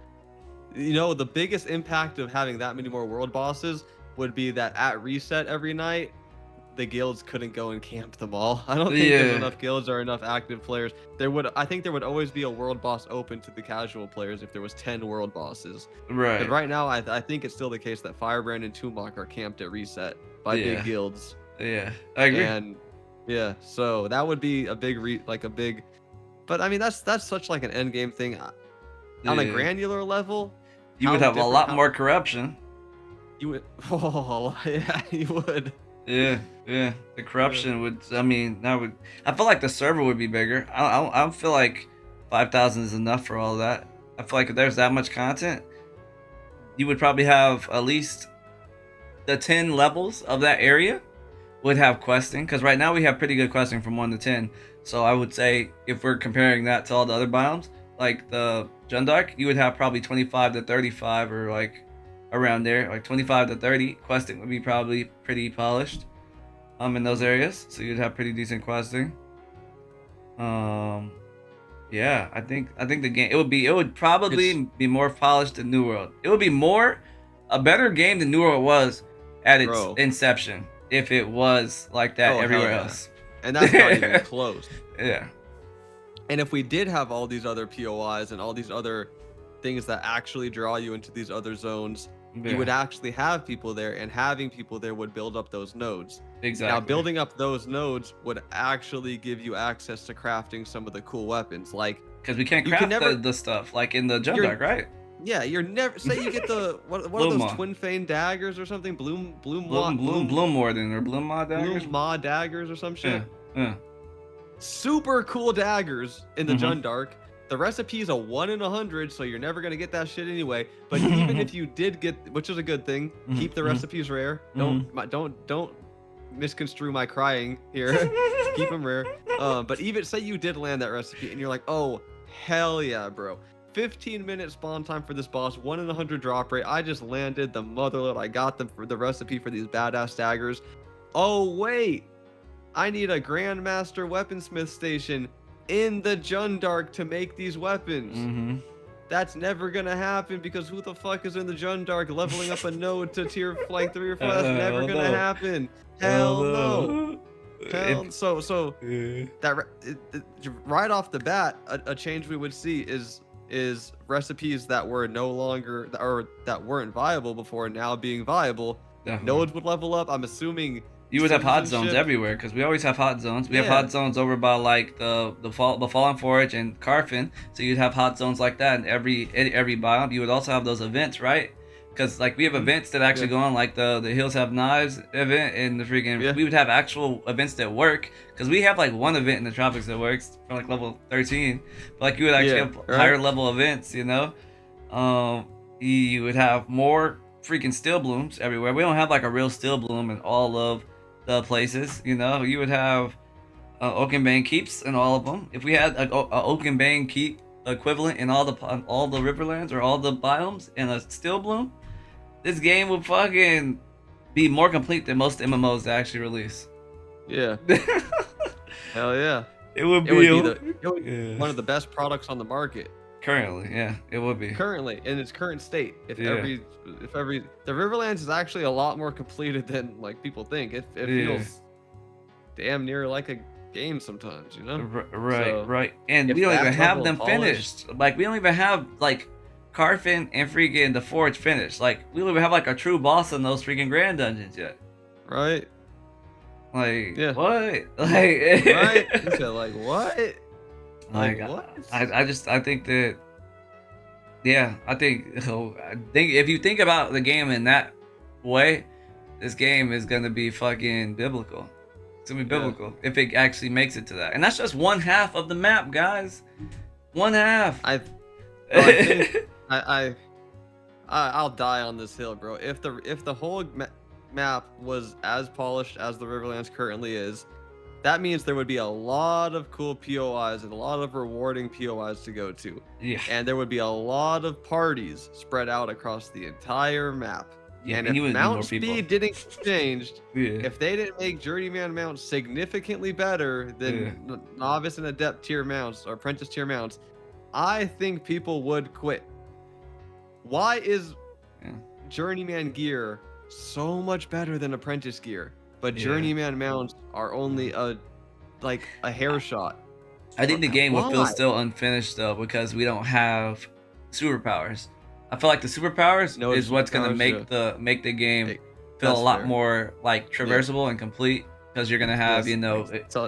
You know, the biggest impact of having that many more world bosses would be that at reset every night, the guilds couldn't go and camp them all. I don't think there's Yeah. enough guilds or enough active players. I think there would always be a world boss open to the casual players if there was 10 world bosses. Right. But right now, I think it's still the case that Firebrand and Toonlock are camped at reset by Yeah. big guilds. Yeah. I agree. And yeah, so that would be a big but I mean that's such like an end game thing. On a Yeah. granular level, You would have a lot more corruption. You would, oh yeah, you would. Yeah, yeah. The corruption would. I mean, I feel like the server would be bigger. I don't feel like 5,000 is enough for all of that. I feel like if there's that much content, you would probably have at least the 10 levels of that area would have questing. Because right now we have pretty good questing from 1 to 10. So I would say if we're comparing that to all the other biomes, like the Jundark, you would have probably 25 to 35 or like around there, like 25 to 30. Questing would be probably pretty polished in those areas, so you'd have pretty decent questing. Yeah, I think the game it would probably be more polished than New World. It would be a better game than New World was at its inception if it was like that everywhere else. And that's not even close. Yeah. And if we did have all these other POIs and all these other things that actually draw you into these other zones, you would actually have people there, and having people there would build up those nodes. Exactly. Now, building up those nodes would actually give you access to crafting some of the cool weapons, like because we can't craft the stuff like in the Jundark, right? Yeah, you're never. Say you get the what are those twin fane daggers or something? Bloom Warden or Bloom Maw daggers. Bloom Maw daggers or some shit. Yeah. Super cool daggers in the Jundark. The recipe's a 1 in 100, so you're never gonna get that shit anyway. But even if you did get, which is a good thing, keep the recipes rare. Don't misconstrue my crying here. Keep them rare. But even say you did land that recipe and you're like, oh hell yeah, bro. 15-minute spawn time for this boss, 1 in 100 drop rate. I just landed the motherload. I got them for the recipe for these badass daggers. Oh wait, I need a Grandmaster Weaponsmith station in the Jundark to make these weapons. That's never gonna happen because who the fuck is in the Jundark leveling up a node to tier like 3 or 4? That's never gonna happen. Hell no. So that right off the bat, a change we would see is recipes that were no longer or that weren't viable before now being viable. Nodes would level up. I'm assuming you would have hot zones everywhere because we always have hot zones. We have hot zones over by like the Fallen Forge and Carfin, so you'd have hot zones like that in every biome. You would also have those events, right? Because like we have events that actually go on, like the Hills Have Knives event and the freaking. We would have actual events that work because we have like one event in the tropics that works for like level 13, but like you would actually have higher level events, you know. You would have more freaking steel blooms everywhere. We don't have like a real steel bloom in all of the places, you know. You would have Oaken Bane keeps in all of them. If we had a Oaken Bane keep equivalent in all the Riverlands or all the biomes in a steel bloom, this game would fucking be more complete than most MMOs that actually release. Yeah. Hell yeah. It would be one of the best products on the market. Currently, yeah, it would be. Currently, in its current state. The Riverlands is actually a lot more completed than like people think. It feels damn near like a game sometimes, you know? Right. And we don't even have them finished. Like we don't even have like Carfin and freaking the Forge finished. Like we don't even have like a true boss in those freaking grand dungeons yet. Right. Like what? Like right? You said like what? Like what? I think that I think if you think about the game in that way, this game is gonna be fucking biblical. It's gonna be biblical if it actually makes it to that. And that's just one half of the map, guys. One half. I think I'll die on this hill, bro. If the whole map was as polished as the Riverlands currently is, that means there would be a lot of cool POIs and a lot of rewarding POIs to go to. Yeah. And there would be a lot of parties spread out across the entire map. Yeah, and and you if would need more mount people. speed didn't get changed, Yeah. if they didn't make journeyman mounts significantly better than novice and adept tier mounts or apprentice tier mounts, I think people would quit. Why is journeyman gear so much better than apprentice gear, but journeyman mounts are only a hair shot? I think the game will feel Why? still unfinished though, because we don't have superpowers. I feel like the superpowers is what's gonna make the game feel a lot more like traversable and complete, because you're gonna have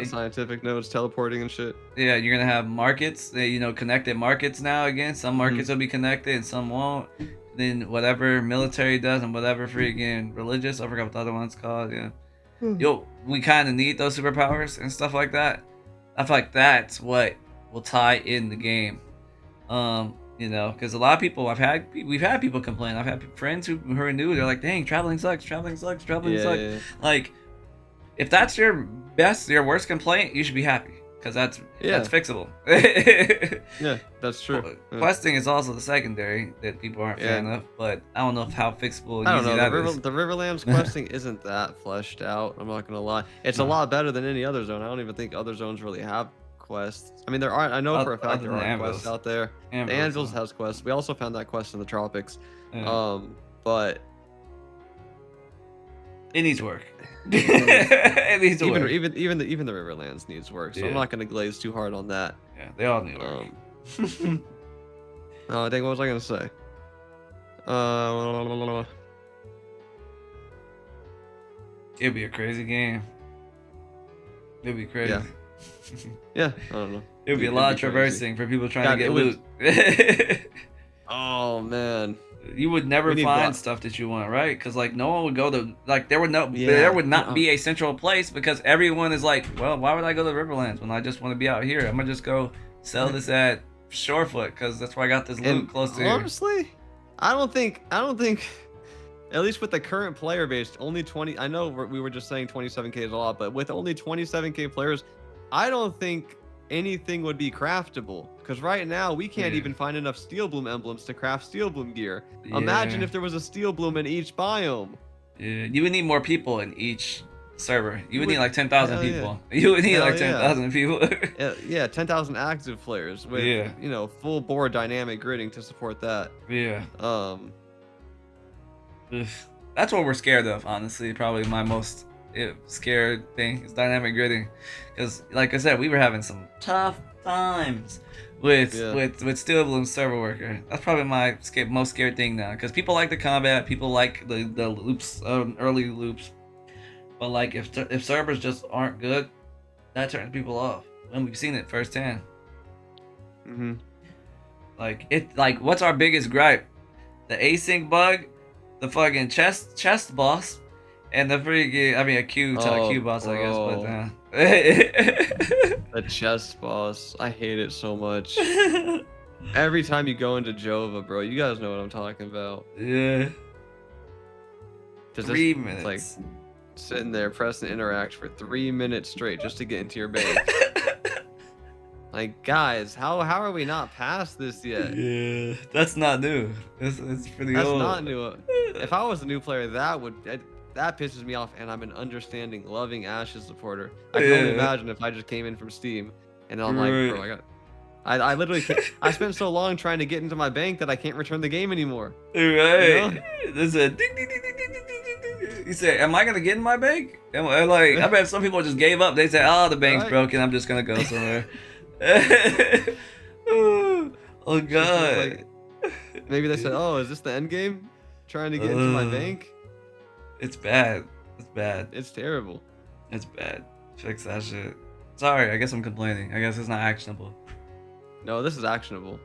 scientific nodes teleporting and shit. Yeah, you're gonna have markets, connected markets now again. Some markets will be connected and some won't. Then whatever military does and whatever freaking religious, I forgot what the other one's called. Yeah, we kind of need those superpowers and stuff like that. I feel like that's what will tie in the game. Because a lot of people we've had people complain. I've had friends who are new. They're like, "Dang, traveling sucks. Traveling sucks. Traveling sucks." Yeah. Like, if that's your worst complaint, you should be happy, because that's fixable. Yeah, that's true. Questing is also the secondary that people aren't fan of, but I don't know how fixable. I don't know. The Riverlands questing isn't that fleshed out. I'm not gonna lie. It's a lot better than any other zone. I don't even think other zones really have quests. I mean, there aren't. I know for a fact there are quests out there. The Anvils has quests. We also found that quest in the tropics. But it needs work. It needs work. Even the Riverlands needs work. So I'm not gonna glaze too hard on that. Yeah, they all need work. Oh dang, what was I gonna say? It'd be a crazy game. It'd be crazy. Yeah, I don't know. It would be a lot of traversing for people trying to get loot. Oh man, you would never find stuff that you want, right? Because no one would go to there would not be a central place, because everyone is like, well, why would I go to Riverlands when I just want to be out here? I'm gonna just go sell this at Shorefoot, because that's where I got this loot close to here. Honestly, I don't think. At least with the current player base, only 20. I know we were just saying 27k is a lot, but with only 27k players, I don't think anything would be craftable. Because right now we can't even find enough Steel Bloom emblems to craft Steel Bloom gear. Imagine if there was a Steel Bloom in each biome. Yeah, you would need more people in each server. You would need like 10,000 people. You would need like 10,000 people. 10,000 active players with full board dynamic gridding to support that. Yeah. That's what we're scared of, honestly. Probably my most scared thing is dynamic gridding, because like I said, we were having some tough times with Steel Bloom server worker. That's probably my most scared thing now, because people like the combat, people like the loops, early loops, but like if servers just aren't good, that turns people off, and we've seen it firsthand. What's our biggest gripe? The async bug, the fucking chest boss, and the freaking a Q boss, I guess, but the chest boss, I hate it so much. Every time you go into Jova, bro, you guys know what I'm talking about. Yeah. 3 minutes. Like sitting there pressing interact for 3 minutes straight just to get into your base. Like, guys, how are we not past this yet? Yeah, that's not new. It's pretty old. That's not new. If I was a new player, that pisses me off, and I'm an understanding, loving Ashes supporter. I can only imagine if I just came in from Steam, and I'm like, bro, I literally can't. I spent so long trying to get into my bank that I can't return the game anymore. Right. There's a ding, ding, ding, ding, ding, ding, ding, ding. You say, am I gonna get in my bank? I bet some people just gave up. They said, oh, the bank's broken. I'm just gonna go somewhere. Oh god. Maybe they said, oh, is this the end game? Trying to get into my bank? It's bad. It's bad. It's terrible. It's bad. Fix that shit. Sorry, I guess I'm complaining. I guess it's not actionable. No, this is actionable.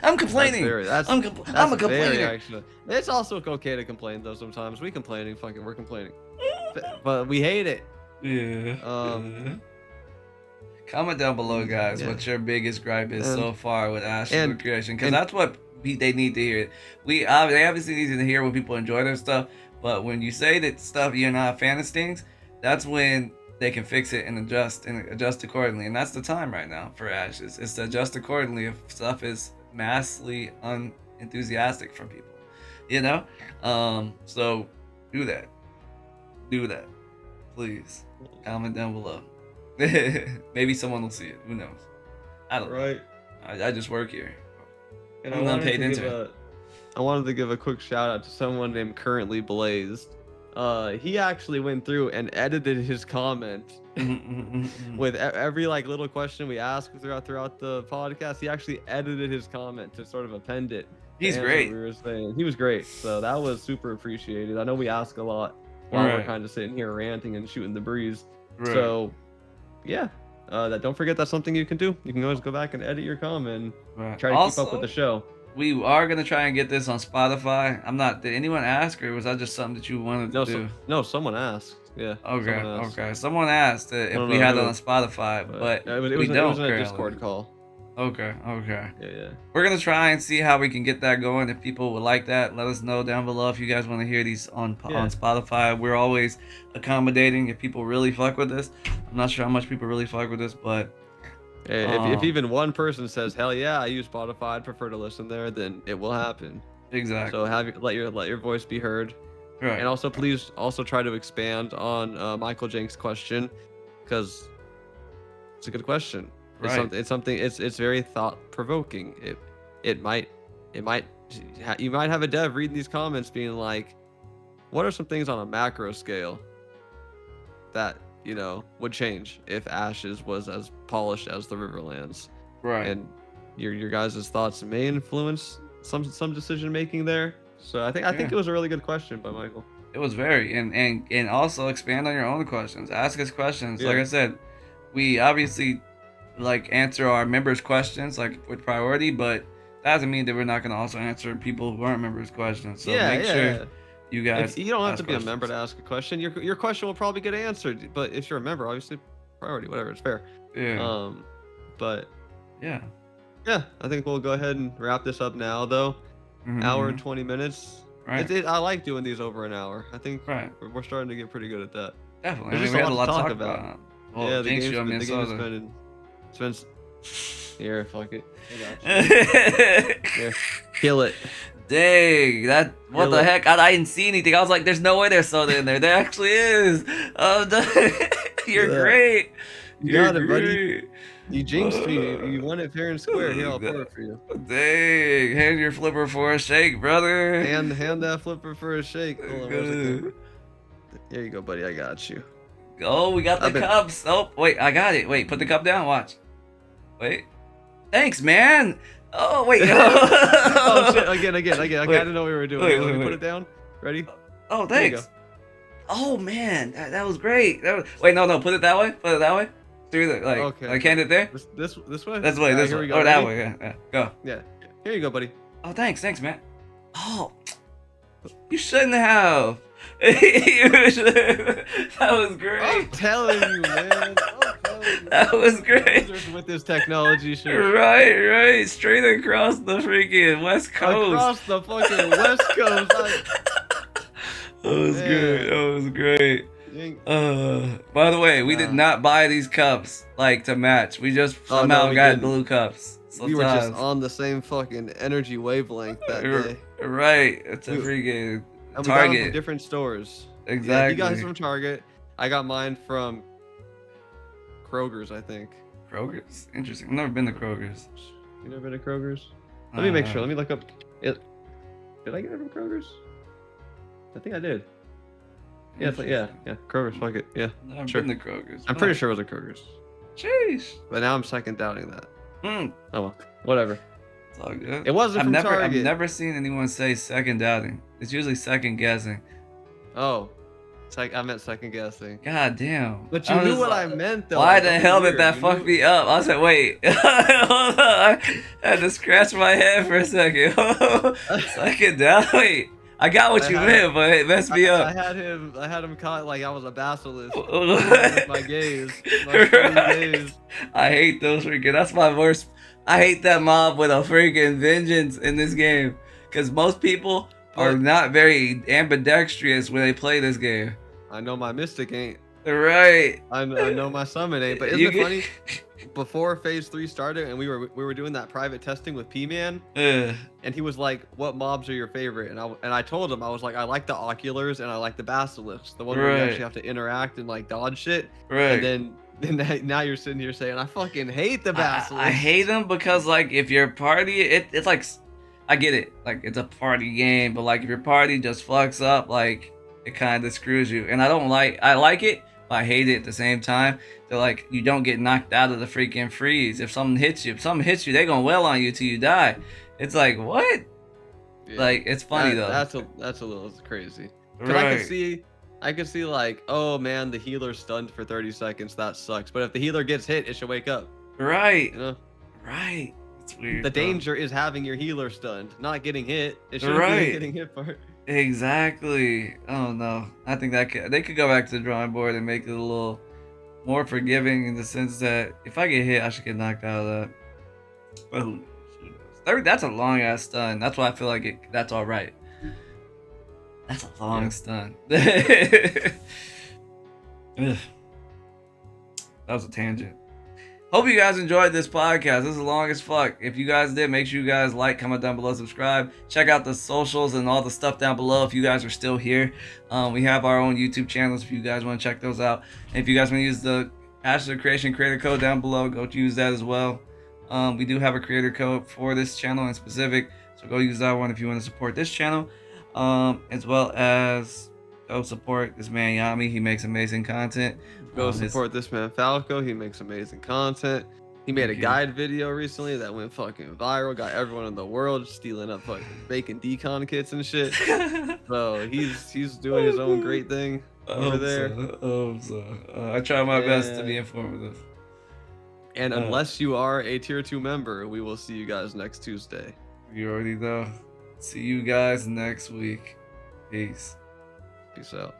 I'm complaining. I'm a complainer. It's also okay to complain though sometimes. We're complaining. But we hate it. Yeah. Comment down below, guys, what your biggest gripe is so far with Ashes Creation, because that's what they need to hear. They obviously need to hear when people enjoy their stuff, but when you say that stuff you're not a fan of things, that's when they can fix it and adjust accordingly. And that's the time right now for Ash. Is to adjust accordingly if stuff is massively unenthusiastic from people. You know? So do that. Do that. Please. Comment down below. Maybe someone will see it. Who knows? I don't know. I just work here. And I'm an unpaid intern. I wanted to give a quick shout out to someone named Currently Blazed. He actually went through and edited his comment with every like little question we asked throughout the podcast. He actually edited his comment to sort of append it. He's great. We were saying. He was great. So that was super appreciated. I know we ask a lot while we're kind of sitting here ranting and shooting the breeze. Right. So yeah. Don't forget that's something you can do. You can always go back and edit your comment and try to keep up with the show. We are gonna try and get this on Spotify. Did anyone ask, or was that just something that you wanted to do? No, someone asked. Yeah. Okay. Someone asked if we had it on Spotify, but we don't. It was in a Discord call. Okay. Yeah. We're gonna try and see how we can get that going. If people would like that, let us know down below if you guys want to hear these on Spotify. We're always accommodating if people really fuck with this. I'm not sure how much people really fuck with this, but hey, if even one person says hell yeah, I use Spotify, I'd prefer to listen there, then it will happen. Exactly. So let your voice be heard. Right. And also please try to expand on Michael Jenks' question, because it's a good question. It's very thought provoking. You might have a dev reading these comments being like, what are some things on a macro scale that would change if Ashes was as polished as the Riverlands? Right. And your guys' thoughts may influence some decision making there. So I think it was a really good question by Michael. It was very, and also expand on your own questions. Ask us questions. Yeah. Like I said, we obviously answer our members' questions with priority, but that doesn't mean that we're not going to also answer people who aren't members' questions. So make sure you guys. You don't have to be a member to ask a question. Your question will probably get answered. But if you're a member, obviously priority, whatever, it's fair. Yeah. But yeah, I think we'll go ahead and wrap this up now, though. Hour and 20 minutes. Right. I like doing these over an hour. I think we're starting to get pretty good at that. Definitely. We had a lot to talk about. Well, yeah, the game's been here, fuck it. Here, kill it. Dang, what the heck? I didn't see anything. I was like, there's no way there's soda in there. There actually is. You're great. You got it, buddy. You jinxed me. You won it fair and square. Here, I'll pour it for you. Dang, hand your flipper for a shake, brother. Hand that flipper for a shake. Hold on, there you go, buddy. I got you. Oh, we got the cups. Oh, wait, I got it. Wait, put the cup down. Watch. Wait. Thanks, man. Oh, wait. Oh, shit. Again. I didn't know we were doing it. Let me put it down. Ready? Oh, thanks. Oh, man. That was great. Wait, no. Put it that way. Through the, okay. Hand it there? This way? This way. Here we go. Or that way. Yeah. Go. Yeah. Here you go, buddy. Oh, thanks, man. Oh, you shouldn't have. That was great. I'm telling you, man. That was great. With this technology shit. Right. Straight across the freaking West Coast. Across the fucking West Coast. That was great. By the way, we did not buy these cups to match. We just somehow got blue cups. We were just on the same fucking energy wavelength that day. Right. It's a freaking and Target. We got them from different stores. Exactly. Yeah, you got his from Target. I got mine from Kroger's, I think. Kroger's? Interesting. I've never been to Kroger's. You never been to Kroger's? Let me make sure. Let me look up it. Did I get it from Kroger's? I think I did. Yeah, Kroger's, fuck it. Yeah. I've been to Kroger's. I'm pretty sure it was a Kroger's. Jeez. But now I'm second doubting that. Oh well, whatever. It's all good. It wasn't from Target. I've never seen anyone say second doubting. It's usually second guessing. Oh. I meant second guessing. God damn. But you knew what I meant though. Why the hell did that fuck me up? I was like, wait. Hold on. I had to scratch my head for a second. Second down. Wait. I got what you meant, but it messed me up. I had him caught like I was a basilisk. With my gaze. Gaze. I hate those freaking. That's my worst. I hate that mob with a freaking vengeance in this game. Because most people are not very ambidextrous when they play this game. I know my mystic ain't. Right. I know my summon ain't. But isn't You it get- funny? Before phase 3 started, and we were doing that private testing with P-Man, Ugh. and he was like, "What mobs are your favorite?" And I told him, I was like, "I like the oculars and I like the basilisks, the one where you Right. actually have to interact and like dodge shit." Right. And then now you're sitting here saying, "I fucking hate the basilisks." I hate them because like if your party, it's like, I get it, like it's a party game, but like if your party just fucks up, like it kind of screws you. And I like it, but I hate it at the same time. So like you don't get knocked out of the freaking freeze. If something hits you, they gonna wail on you till you die. It's like what? Yeah. Like it's funny though. That's a little crazy. Cause Right. I could see like, oh man, the healer's stunned for 30 seconds. That sucks. But if the healer gets hit, it should wake up. Right. You know? Right. It's weird. The though. danger is having your healer stunned, not getting hit. It shouldn't Right. be the getting hit part. Exactly. Oh no. I think they could go back to the drawing board and make it a little more forgiving in the sense that if I get hit, I should get knocked out of that. But who knows? That's a long ass stun. That's why I feel like that's all right. That's a long stun. Ugh. That was a tangent. Hope you guys enjoyed this podcast. This is long as fuck. If you guys did, make sure you guys like, comment down below, subscribe. Check out the socials and all the stuff down below if you guys are still here. We have our own YouTube channels if you guys want to check those out. And if you guys want to use the Ashes of Creation creator code down below, go use that as well. We do have a creator code for this channel in specific, so go use that one if you want to support this channel. As well as go support this man Yommi. He makes amazing content. Go support this man Falco. He makes amazing content. He made a guide video recently that went fucking viral. Got everyone in the world stealing up fucking bacon decon kits and shit. So he's doing his own great thing over there. I try my best to be informative. And unless you are a tier 2 member, we will see you guys next Tuesday. You already know. See you guys next week. Peace. Peace out.